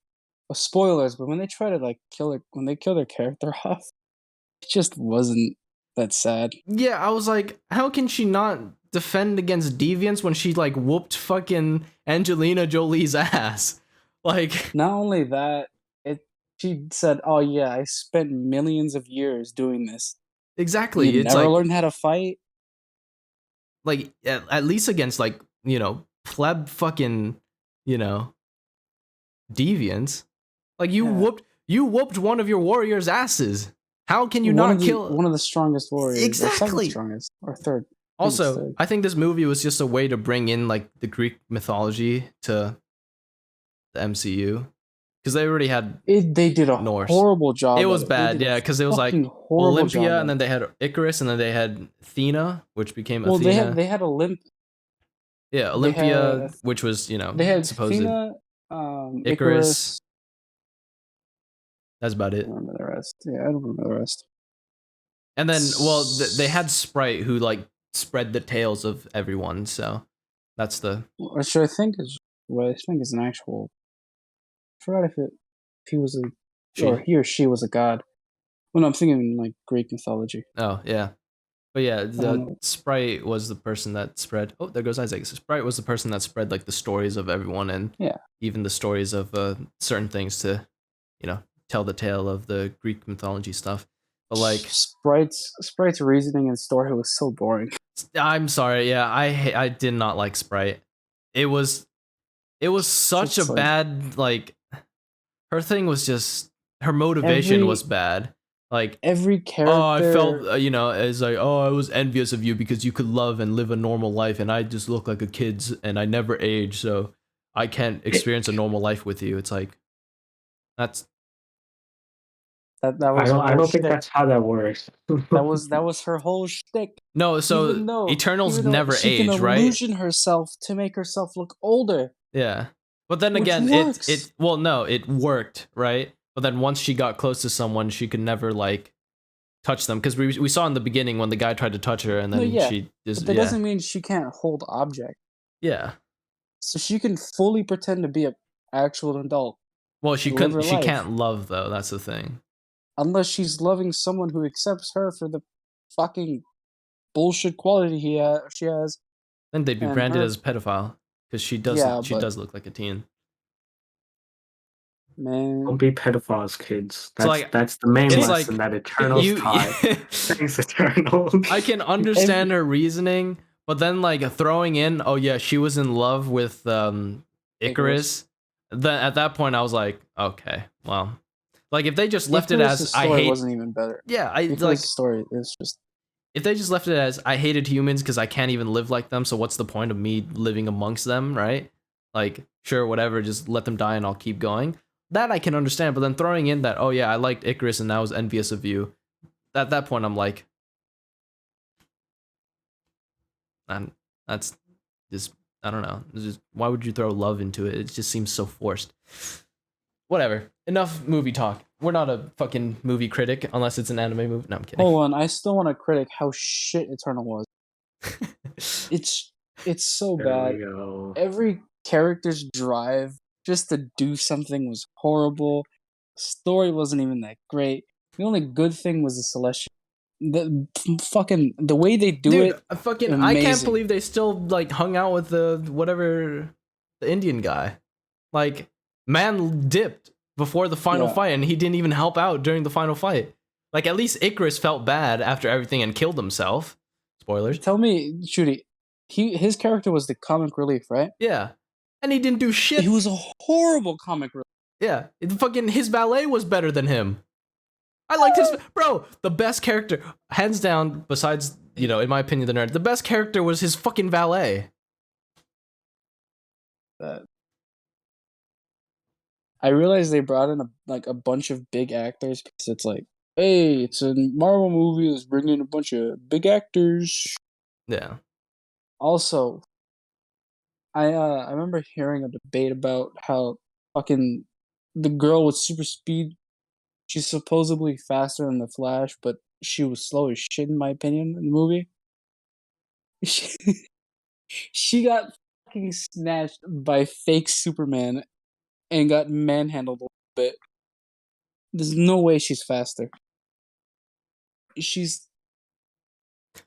spoilers, but when they try to like when they kill their character off, it just wasn't that sad. Yeah, I was like, how can she not defend against deviants when she like whooped fucking Angelina Jolie's ass? Like, not only that, she said, "Oh yeah, I spent millions of years doing this." Exactly. You never learned how to fight. Like at least against like pleb fucking deviants. Like you whooped one of your warriors' asses. How can you not kill one of the strongest warriors? Exactly. Or strongest or third. Also, I think this movie was just a way to bring in like the Greek mythology to the MCU because they already had they did a Norse. Horrible job. It was bad, yeah, because it was like Olympia, and then they had Icarus, and then they had Athena, which became Athena. They had Yeah, Olympia, which was they had supposed Athena, Icarus. That's about it. I don't remember the rest. Yeah, I don't remember the rest. And then, well, they had Sprite who like spread the tales of everyone. So that's the. Which I think is an actual. I forgot if he was or he or she was a god. Well, no, I'm thinking like Greek mythology. Oh yeah, but yeah, the Sprite was the person that spread. Oh, there goes Isaac. So Sprite was the person that spread like the stories of everyone and even the stories of certain things to, tell the tale of the Greek mythology stuff. But But like Sprite's reasoning and story was so boring. I'm sorry, yeah, I did not like Sprite. It was such a bad, like, her thing was just, her motivation was bad. Like, every character. Oh, I felt, you know, as like, oh, I was envious of you because you could love and live a normal life, and I just look like a kid's, and I never age, so I can't experience a normal life with you. It's like, that was. I don't think that's how that works. that was her whole shtick. No, so Eternals never age, right? She can illusion herself to make herself look older. Yeah, but then again, it well, no, it worked, right? But then once she got close to someone, she could never like touch them, because we saw in the beginning when the guy tried to touch her, and then she just. But that doesn't mean she can't hold object. Yeah. So she can fully pretend to be an actual adult. Well, she couldn't. She can't love though. That's the thing. Unless she's loving someone who accepts her for the fucking bullshit quality she has. Then they'd be branded as a pedophile, because she does. Yeah, she does look like a teen. Man, don't be pedophiles, kids. That's so like, that's the main lesson that Eternals taught. Thanks, Eternals. I can understand her reasoning, but then like throwing in, oh yeah, she was in love with Icarus. Then at that point, I was like, okay, well, like if they just left it as I hate, wasn't even better. Yeah, I like story is just. If they just left it as I hated humans because I can't even live like them, so what's the point of me living amongst them, right? Like, sure, whatever, just let them die and I'll keep going. That I can understand, but then throwing in that, oh yeah, I liked Icarus and I was envious of you. At that point, I'm like, that's just, I don't know. It's just, why would you throw love into it? It just seems so forced. Whatever. Enough movie talk. We're not a fucking movie critic unless it's an anime movie. No, I'm kidding. Hold on, I still want to critic how shit Eternal was. It's so bad. Every character's drive just to do something was horrible. Story wasn't even that great. The only good thing was the Celestial. The way they do it. Fucking, I can't believe they still like hung out with the Indian guy. Like, man dipped before the final fight, and he didn't even help out during the final fight. Like, at least Icarus felt bad after everything and killed himself. Spoilers. Tell me, Chuti, his character was the comic relief, right? Yeah. And he didn't do shit. He was a horrible comic relief. Yeah. His valet was better than him. I liked his... Bro, the best character, hands down, besides, you know, in my opinion, the nerd, the best character was his fucking valet. I realized they brought in a bunch of big actors because it's like, hey, it's a Marvel movie that's bringing a bunch of big actors. Yeah. Also, I remember hearing a debate about how fucking the girl with super speed, she's supposedly faster than the Flash, but she was slow as shit in my opinion in the movie. She got fucking snatched by fake Superman and got manhandled a little bit. There's no way she's faster.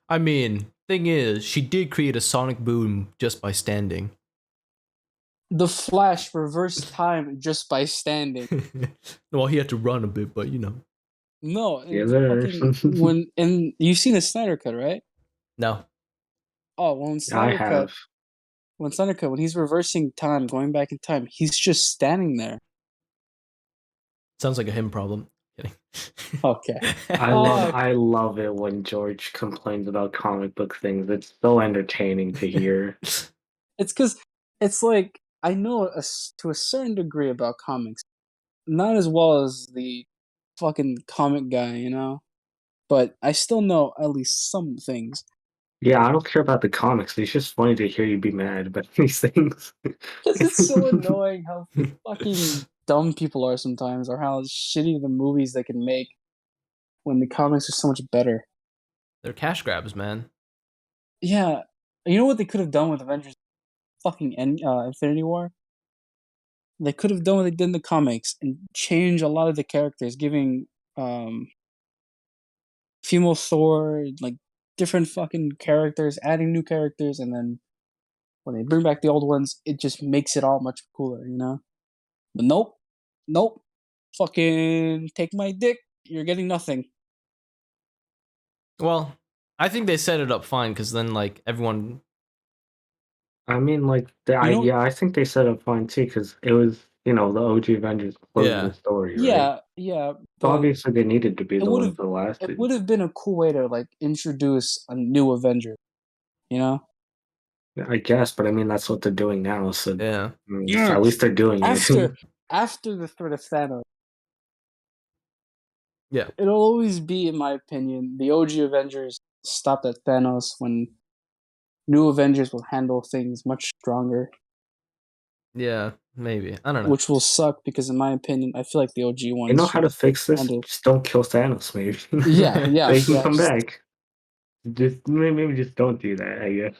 I mean, thing is, she did create a sonic boom just by standing. The Flash reversed time just by standing. Well, he had to run a bit, but you know. No, and you've seen the Snyder Cut, right? No. Oh, well, in Snyder Cut, when he's reversing time, going back in time, he's just standing there. Sounds like a him problem. Kidding. Okay. I love it when George complains about comic book things. It's so entertaining to hear. It's because it's like I know to a certain degree about comics, not as well as the fucking comic guy, you know, but I still know at least some things. Yeah, I don't care about the comics. It's just funny to hear you be mad about these things. Because it's so annoying how fucking dumb people are sometimes, or how shitty the movies they can make when the comics are so much better. They're cash grabs, man. Yeah. You know what they could have done with Avengers fucking Infinity War? They could have done what they did in the comics and change a lot of the characters, giving female Thor, like, different fucking characters, adding new characters, and then when they bring back the old ones, it just makes it all much cooler, you know? But nope. Fucking take my dick. You're getting nothing. Well, I think they set it up fine because then like everyone. I mean, like, I think they set up fine too because it was, the OG Avengers closing the story, right? Yeah, So but obviously they needed to be it the would ones have that it lasted. would have been a cool way to like introduce a new Avenger, you know? I guess, but I mean, that's what they're doing now. So Yeah. at least they're doing it. After the threat of Thanos, Yeah. it'll always be, in my opinion, the OG Avengers stopped at Thanos when new Avengers will handle things much stronger. Yeah, maybe. I don't know. Which will suck because, in my opinion, I feel like the OG You ones know should how to have fix this? handled. Just don't kill Thanos, maybe. Yeah, They can yeah. come back. Just maybe just don't do that, I guess.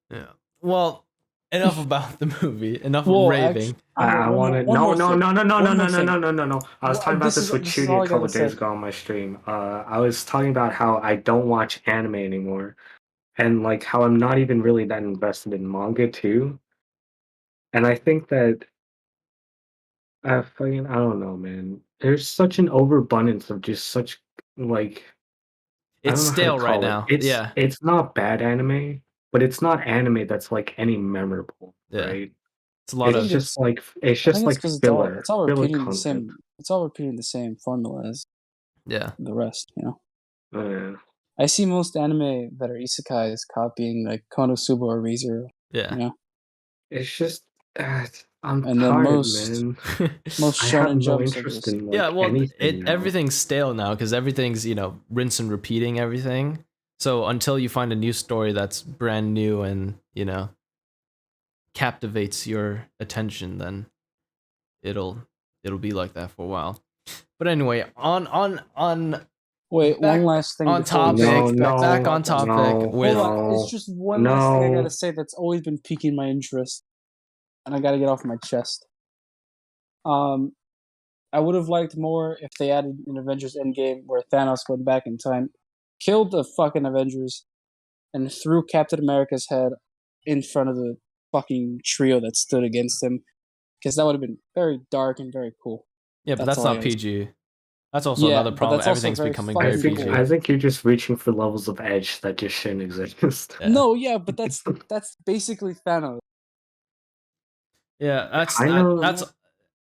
Yeah. Well, enough about the movie. Enough Well, raving. actually, I want to. one No, more no, thing. no, no, no, no, One no, more no, thing. no, no, no, no. I was talking about this with This is Chuti all a I couple gotta say. days ago on my stream. I was talking about how I don't watch anime anymore, and like how I'm not even really that invested in manga too. And I think that I don't know, man. There's such an overabundance of just such like I It's don't know how to stale right call it. now. It's Yeah. it's not bad anime, but it's not anime that's like any memorable, Yeah. right? It's a lot I It's think of just it's like it's I think just it's like because it's all filler repeating the content. same. It's all repeating the same formula as yeah. the rest. Uh, I see most anime that are isekais copying like Konosuba or ReZero. Yeah. You know, it's just I'm and then tired, most man. most I have shonen no jumps are interest just in Yeah, like well, anything now. everything's stale now because everything's rinse and repeating everything. So until you find a new story that's brand new and captivates your attention, then it'll it'll be like that for a while. But anyway, on Wait, one back last thing on before we No, topic, switch back to the back no, on podcast. topic no, Hold with on, it's no, just one last thing I gotta no. say that's always been piquing my interest, and I gotta get off my chest. Um, I would have liked more if they added an Avengers Endgame where Thanos went back in time, killed the fucking Avengers, and threw Captain America's head in front of the fucking trio that stood against him, because that would have been very dark and very cool. yeah, but That's that's all I not gotta say. PG. That's also Yeah, another but problem. that's also Everything's very becoming I very fucking think cool. PG. I think you're just reaching for levels of edge that just shouldn't exist. Yeah. No, yeah, but that's basically Thanos. Yeah, Kind of, that's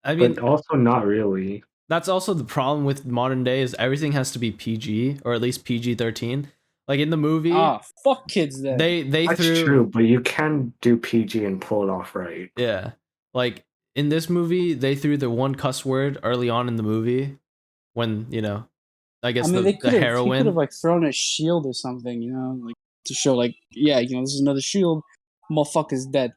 I but mean, also not really. that's also the problem with modern day is everything has to be PG or at least PG-13. Like in the movie, Ah, fuck kids then. they That's threw true, but you can do PG and pull it off right. yeah. Like in this movie, they threw the one cuss word early on in the movie when, I I guess mean, the he could have heroine. like thrown a shield or something, like to show like, yeah, this is another shield. Motherfucker's dead,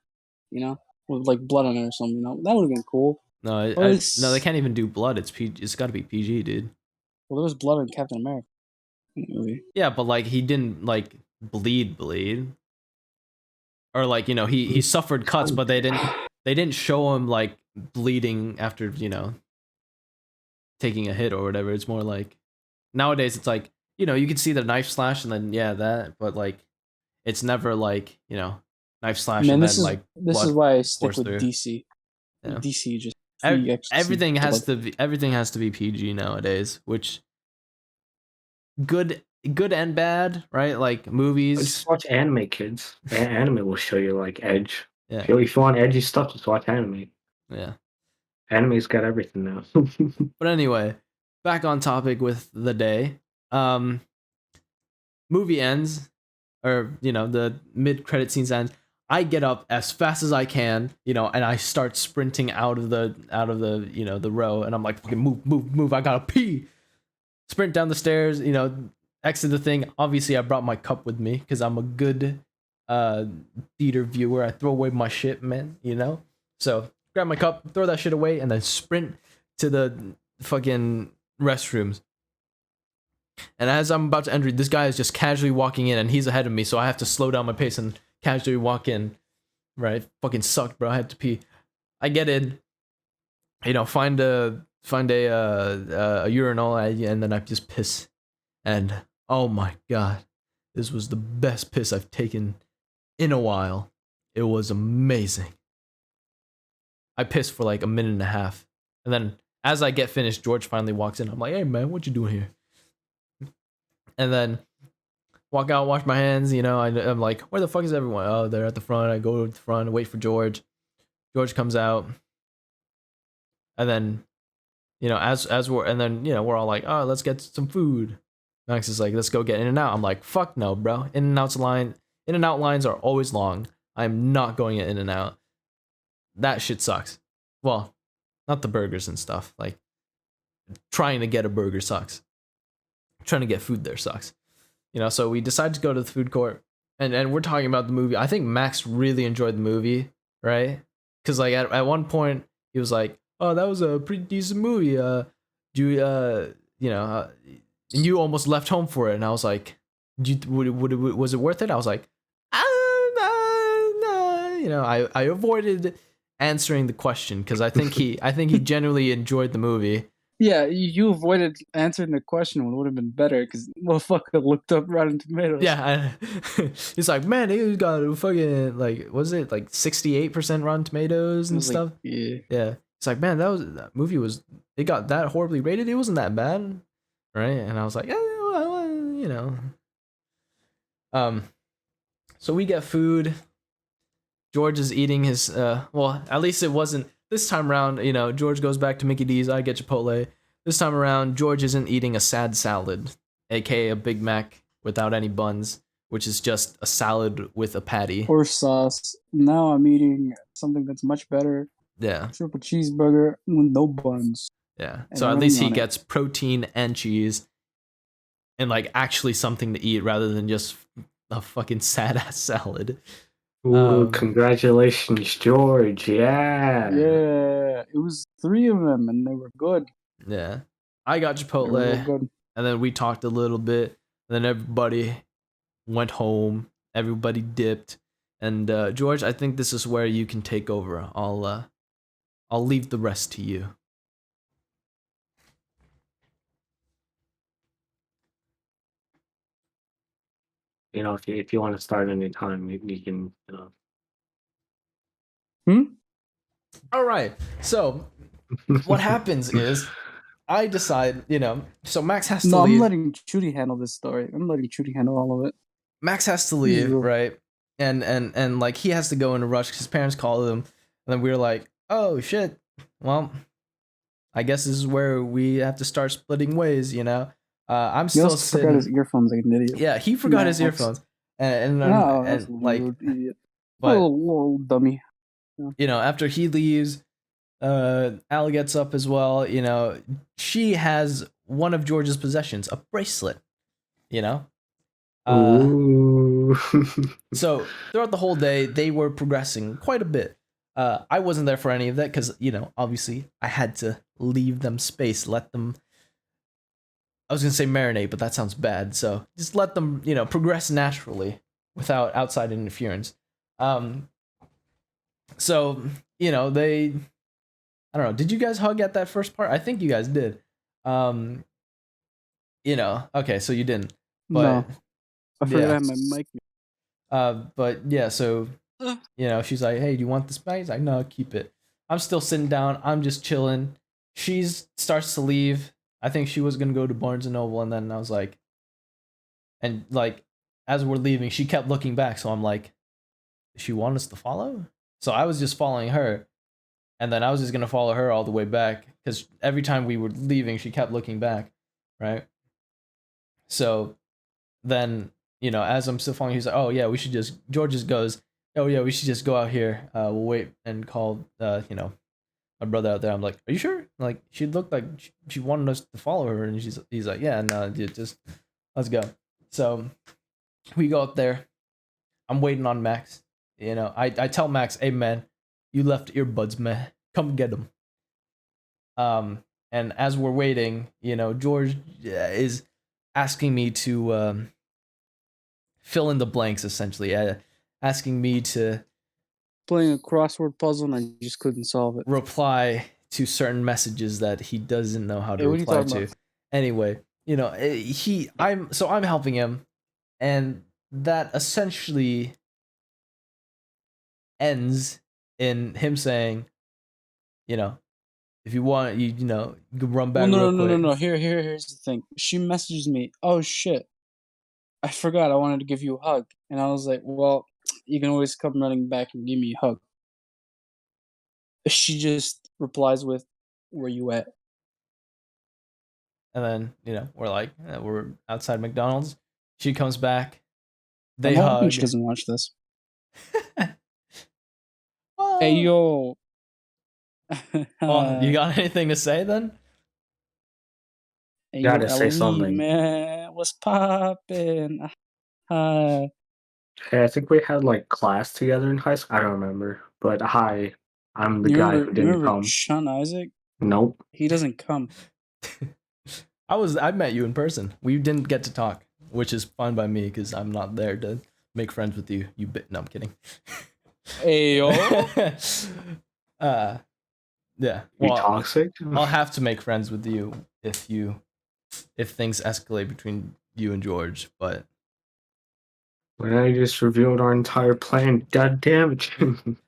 with like blood on it or something. That would have been cool. No, Or at no, they least, can't even do blood. It's PG, it's got to be PG, dude. well, there was blood in Captain America in the movie. Yeah, but like he didn't like bleed. Or like, he suffered cuts, but they didn't show him like bleeding after, taking a hit or whatever. It's more like nowadays it's like, you can see the knife slash and then yeah, that, but like it's never like, knife slash Man, and this then is like this is blood why I stick pours with through. DC. Yeah. DC just free ecstasy blood. Everything has to be PG nowadays, which good and bad, right? Like Just movies. watch anime, kids. Anime will show you like edge. Yeah. If you want edgy stuff, just watch anime. Yeah. Anime's got everything now. But anyway, back on topic with the day. Movie ends, or the mid-credit scenes ends. I get up as fast as I can, and I start sprinting out of the the row, and I'm like, fucking move! I gotta pee. Sprint down the stairs, exit the thing. Obviously, I brought my cup with me because I'm a good theater viewer. I throw away my shit, man. So grab my cup, throw that shit away, and then sprint to the fucking restrooms. And as I'm about to enter, this guy is just casually walking in, and he's ahead of me, so I have to slow down my pace and casually walk in. Right? Fucking sucked, bro. I had to pee. I get in, find a urinal, and then I just piss. And oh my god, this was the best piss I've taken in a while. It was amazing. I pissed for like a minute and a half, and then as I get finished, George finally walks in. I'm like, hey man, what you doing here? And then walk out, wash my hands. You know, I'm like, where the fuck is everyone? Oh, they're at the front. I go to the front, wait for George. George comes out, and then, you know, as we're, and then, you know, we're all like, oh, let's get some food. Max is like, let's go get In-N-Out. I'm like, fuck no, bro. In-N-Out lines are always long. I'm not going to In-N-Out. That shit sucks. Well, not the burgers and stuff. Like, trying to get a burger sucks. Trying to get food there sucks. You know, so we decided to go to the food court, and we're talking about the movie. I think Max really enjoyed the movie, right? Because like at one point he was like, "Oh, that was a pretty decent movie. Do you you know, and you almost left home for it." And I was like, was it worth it? I was like, no. You know, I avoided answering the question because I think he genuinely enjoyed the movie. Yeah, you avoided answering the question. It would have been better because motherfucker looked up Rotten Tomatoes. Yeah, he's like, man, he got a fucking like, was it like 68% Rotten Tomatoes and stuff? Like, yeah. It's like, man, that movie was, it got that horribly rated. It wasn't that bad, right? And I was like, yeah, well, you know. So we get food. George is eating his well, at least it wasn't this time around. You know, George goes back to Mickey D's. I get Chipotle. This time around, George isn't eating a sad salad, aka a Big Mac without any buns, which is just a salad with a patty or sauce. Now I'm eating something that's much better. Yeah, triple cheeseburger with no buns. Yeah, so at least he gets protein and cheese, and like actually something to eat rather than just a fucking sad ass salad. Ooh, congratulations, George. Yeah. Yeah. It was 3 of them and they were good. Yeah. I got Chipotle. And then we talked a little bit. And then everybody went home. Everybody dipped. And George, I think this is where you can take over. I'll leave the rest to you. You know, if you want to start any time, you can. All right. So what happens is I decide, you know, so Max has to leave. No, I'm letting Chuti handle this story. I'm letting Chuti handle all of it. Max has to leave, right? And like he has to go in a rush because his parents called him. And then we were like, oh shit. Well, I guess this is where we have to start splitting ways, you know? I'm still sitting. Forgot his earphones like an idiot. Yeah, he forgot his earphones. And like, idiot. But, little dummy. Yeah. You know, after he leaves, Al gets up as well. You know, she has one of George's possessions, a bracelet. You know, so throughout the whole day, they were progressing quite a bit. I wasn't there for any of that because, you know, obviously I had to leave them space, let them. I was gonna say marinate, but that sounds bad. So just let them, you know, progress naturally without outside interference. So, you know, I don't know, did you guys hug at that first part? I think you guys did. You know, okay, so you didn't. But no. I forgot I had my mic. But yeah, so you know, she's like, hey, do you want this bag? He's like, no, keep it. I'm still sitting down, I'm just chilling. She starts to leave. I think she was gonna go to Barnes and Noble, and then I was like, and like as we're leaving, she kept looking back, so I'm like, does she want us to follow? So I was just following her, and then I was just gonna follow her all the way back because every time we were leaving, she kept looking back, right? So then, you know, as I'm still following, he's like, oh yeah, we should just. George just goes, oh yeah, we should just go out here. We'll wait and call, you know, my brother out there. I'm like, are you sure? Like, she looked like she wanted us to follow her, and he's like, yeah, no, just let's go. So we go up there. I'm waiting on Max. You know, I tell Max, hey man, you left earbuds, man. Come get them. And as we're waiting, you know, George is asking me to fill in the blanks, essentially, asking me to playing a crossword puzzle, and I just couldn't solve it. Reply to certain messages that he doesn't know how to reply to. Anyway, you know, I'm helping him, and that essentially ends in him saying, you know, if you want, you know, you can run back Well, real quick. no. Here's the thing. She messages me. Oh shit! I forgot. I wanted to give you a hug, and I was like, well, you can always come running back and give me a hug. She just replies with, "Where you at?" And then, you know, we're like, we're outside McDonald's. She comes back. They I'm hoping hug. she doesn't watch this. Well, Hey yo. well, you got anything to say then? Hey, Gotta yo, say something. man, what's poppin'? Hey, I think we had like class together in high school. I don't remember, but hi, I'm the You guy remember, who you didn't remember come. Sean Isaac? Nope. He doesn't come. I met you in person. We didn't get to talk, which is fine by me because I'm not there to make friends with you. You bit. No, I'm kidding. Hey yo. Yeah. You Well, toxic? I'll have to make friends with you if things escalate between you and George. But When I just revealed our entire plan, god damn it.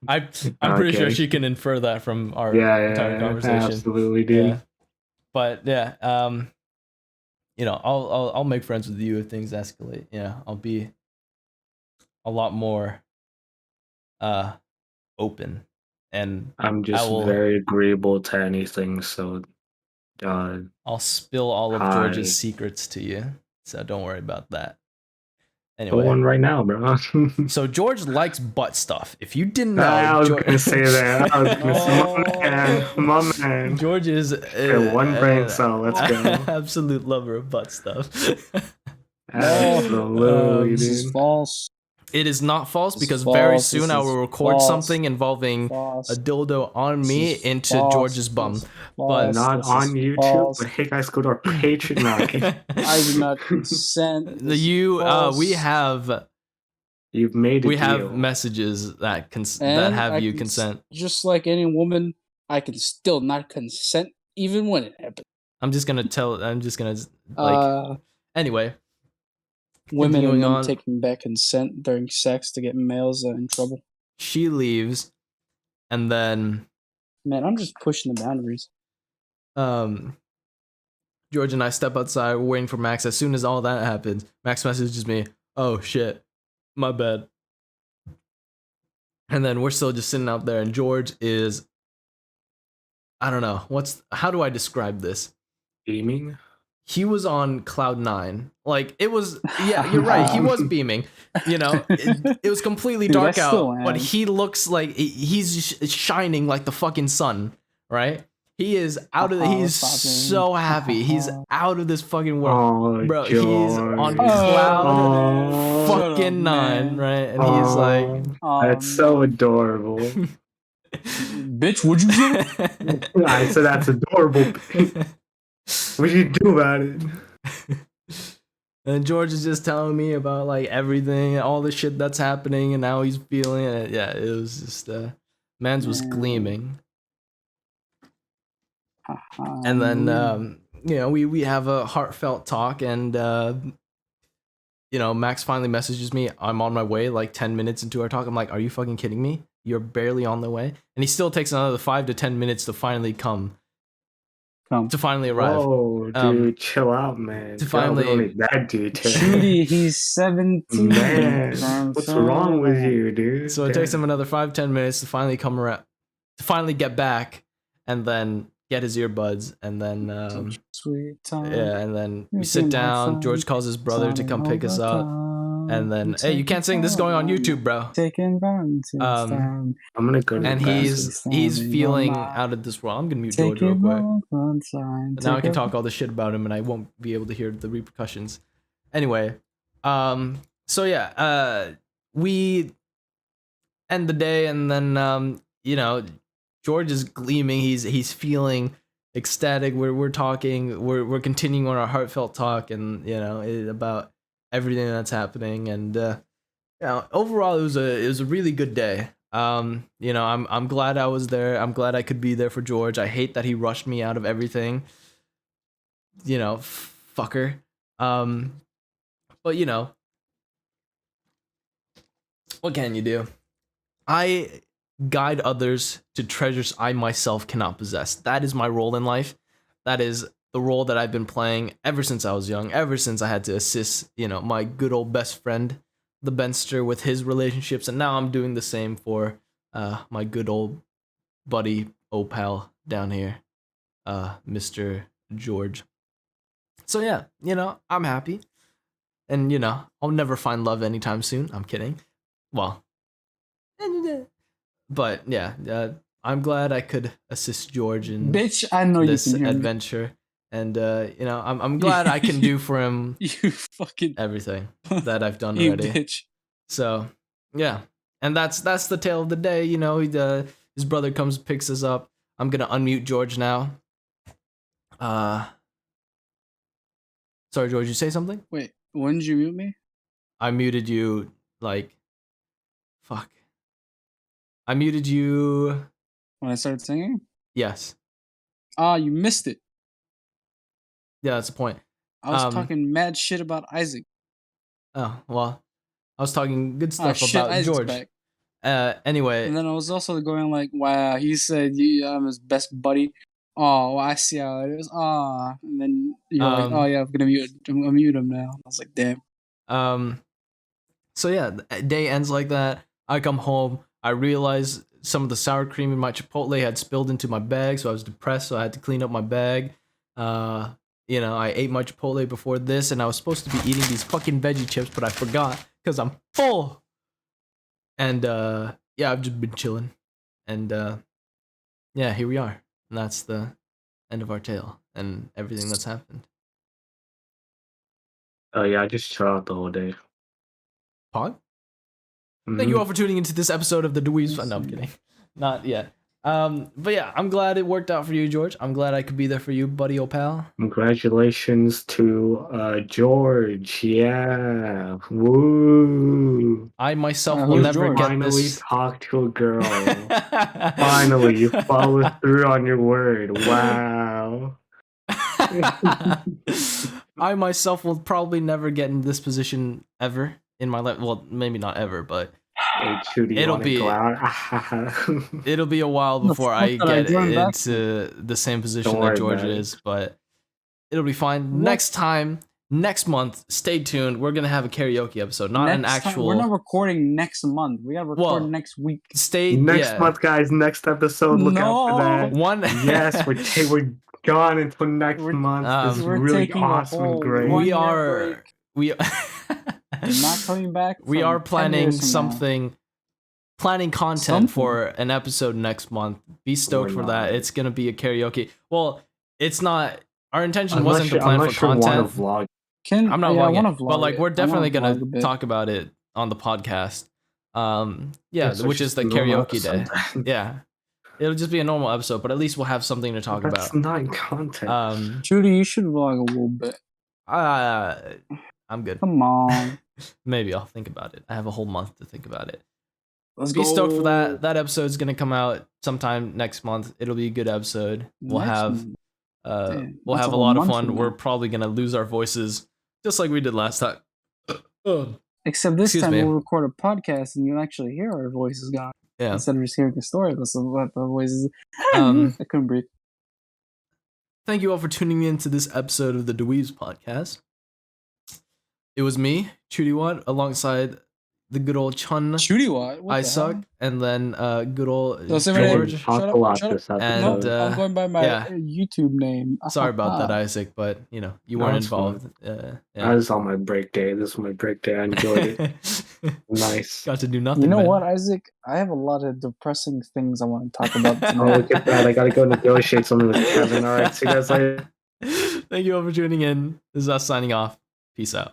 I'm pretty sure she can infer that from our entire conversation. Absolutely, dude. Yeah. But yeah, you know, I'll make friends with you if things escalate. Yeah, I'll be a lot more open, and I'm just very agreeable to anything, so I'll spill all of hi. George's secrets to you, so don't worry about that. Go Anyway, on right now, bro. so George likes butt stuff. If you didn't know, I was gonna say that. I was gonna say, my man. George is one brain cell. Let's go. Absolute lover of butt stuff. Absolutely, This is dude. false. It is not false This is because very false, soon this I is will record false, something involving false, a dildo on this me is into false, George's bum. this is But false, Not this on is YouTube, false. but hey guys, go to our Patreon. No, okay. I do not consent. This is we false. have You've made a we deal. have messages that that have you consent. Just like any woman, I can still not consent even when it happens. I'm just gonna like anyway. Women and Continuing men on, taking back consent during sex to get males in trouble. she leaves, and then Man, I'm just pushing the boundaries. George and I step outside, we're waiting for Max. As soon as all that happens, Max messages me, "Oh shit, my bad." And then we're still just sitting out there, and George is, I don't know, how do I describe this? Beaming? He was on cloud 9. Like, it was, yeah, you're right, he was beaming. You know, it was completely Dude, dark I still out, am. but he looks like he's shining like the fucking sun, right? He is he's so happy. He's out of this fucking world. Oh, Bro, George. he's on cloud fucking 9, right? And he's like, that's so adorable. Bitch, what'd you say? I said that's adorable. What you do about it? And George is just telling me about like everything, all the shit that's happening, and how he's feeling it. Yeah, it was just man's was gleaming. And then you know, we have a heartfelt talk, and you know, Max finally messages me, "I'm on my way," like 10 minutes into our talk. I'm like, "Are you fucking kidding me? You're barely on the way?" And he still takes another 5 to 10 minutes to finally to finally arrive. Oh, dude, chill out, man. To finally, we don't need that detail. Judy, he's 17. Man, what's wrong with you, dude? So it takes him another 5-10 minutes to finally come around, to finally get back, and then get his earbuds, and then yeah, and then we sit down. George calls his brother to come pick us up, and then, hey, you can't sing. This is going on YouTube, bro. I'm gonna go to and he's feeling out of this world. I'm gonna mute George real quick. Now I can talk all the shit about him, and I won't be able to hear the repercussions. Anyway, so yeah, we end the day, and then you know, George is gleaming. He's feeling ecstatic. We're talking. We're continuing on our heartfelt talk, and you know, about everything that's happening. And you know, overall, it was a really good day. You know, I'm glad I was there. I'm glad I could be there for George. I hate that he rushed me out of everything. You know, fucker. But you know, what can you do? I guide others to treasures I myself cannot possess. That is my role in life. That is the role that I've been playing ever since I was young, ever since I had to assist, my good old best friend, the Benster, with his relationships, and now I'm doing the same for my good old buddy, pal down here, Mr. George. So yeah, I'm happy. And, I'll never find love anytime soon. I'm kidding. Well, but yeah, I'm glad I could assist George in Bitch, I know this you can hear adventure. Me. And, I'm glad I can do for him you fucking everything that I've done you already. Bitch. So, yeah. And that's the tale of the day. His brother comes, picks us up. I'm going to unmute George now. Sorry, George, you say something? Wait, when did you mute me? I muted you, fuck. I muted you... When I started singing? Yes. You missed it. Yeah, that's the point. I was talking mad shit about Isaac. Oh, well, I was talking good stuff about Isaac's George. Back. Anyway. And then I was also going like, wow, he said I'm his best buddy. Oh, well, I see how it is. And then you're like, oh yeah, I'm gonna mute him now. I was like, damn. So yeah, the day ends like that. I come home. I realize some of the sour cream in my Chipotle had spilled into my bag, so I was depressed. So I had to clean up my bag. I ate my Chipotle before this, and I was supposed to be eating these fucking veggie chips, but I forgot because I'm full. And I've just been chilling, and here we are. And that's the end of our tale and everything that's happened. Oh yeah, I just chill out the whole day. Pod? Thank you all for tuning into this episode of the DaWeebs. No, I'm kidding. Not yet. But yeah, I'm glad it worked out for you, George. I'm glad I could be there for you, buddy, pal. Congratulations to George. Yeah. Woo. I myself will never George? get Finally this. talk to a girl. Finally, you followed through on your word. Wow. I myself will probably never get in this position ever in my life. Well, maybe not ever, but hey, Chuty, it'll be a while before I get into the same position that George is, but it'll be fine. Next month, stay tuned. We're gonna have a karaoke episode, not an actual. We're not recording next month. We gotta record next week. Next month, guys. Next episode. Look out for that. Yes, we're gone until next month. This is really awesome and great. We are not coming back. We are planning something. Planning content for an episode next month. Be stoked for that. It's gonna be a karaoke. Well, it's not. Our intention wasn't to plan for content. I'm not vlogging, but we're definitely gonna talk about it on the podcast. Which is the karaoke day. Yeah, it'll just be a normal episode, but at least we'll have something to talk about. That's not content. Judy, you should vlog a little bit. I'm good. Come on. Maybe I'll think about it. I have a whole month to think about it. Be stoked for that. That episode's gonna come out sometime next month. It'll be a good episode. We'll have a lot of fun. We're probably gonna lose our voices just like we did last time. Except this time we'll record a podcast and you'll actually hear our voices gone. Yeah. Instead of just hearing the story, that's what the voices. I couldn't breathe. Thank you all for tuning in to this episode of the DaWeebs podcast. It was me, Chutiwat, alongside the good old Chun. Chutiwat? I suck. And then good old George. Shut up. And I'm going by my YouTube name. Sorry about that, Isaac, but you weren't involved. I was on my break day. This was my break day. I enjoyed it. Nice. Got to do nothing. You know what, Isaac? I have a lot of depressing things I want to talk about tonight. Oh, look at that. I gotta go negotiate something with Kevin. All right, see you guys later. Thank you all for tuning in. This is us signing off. Peace out.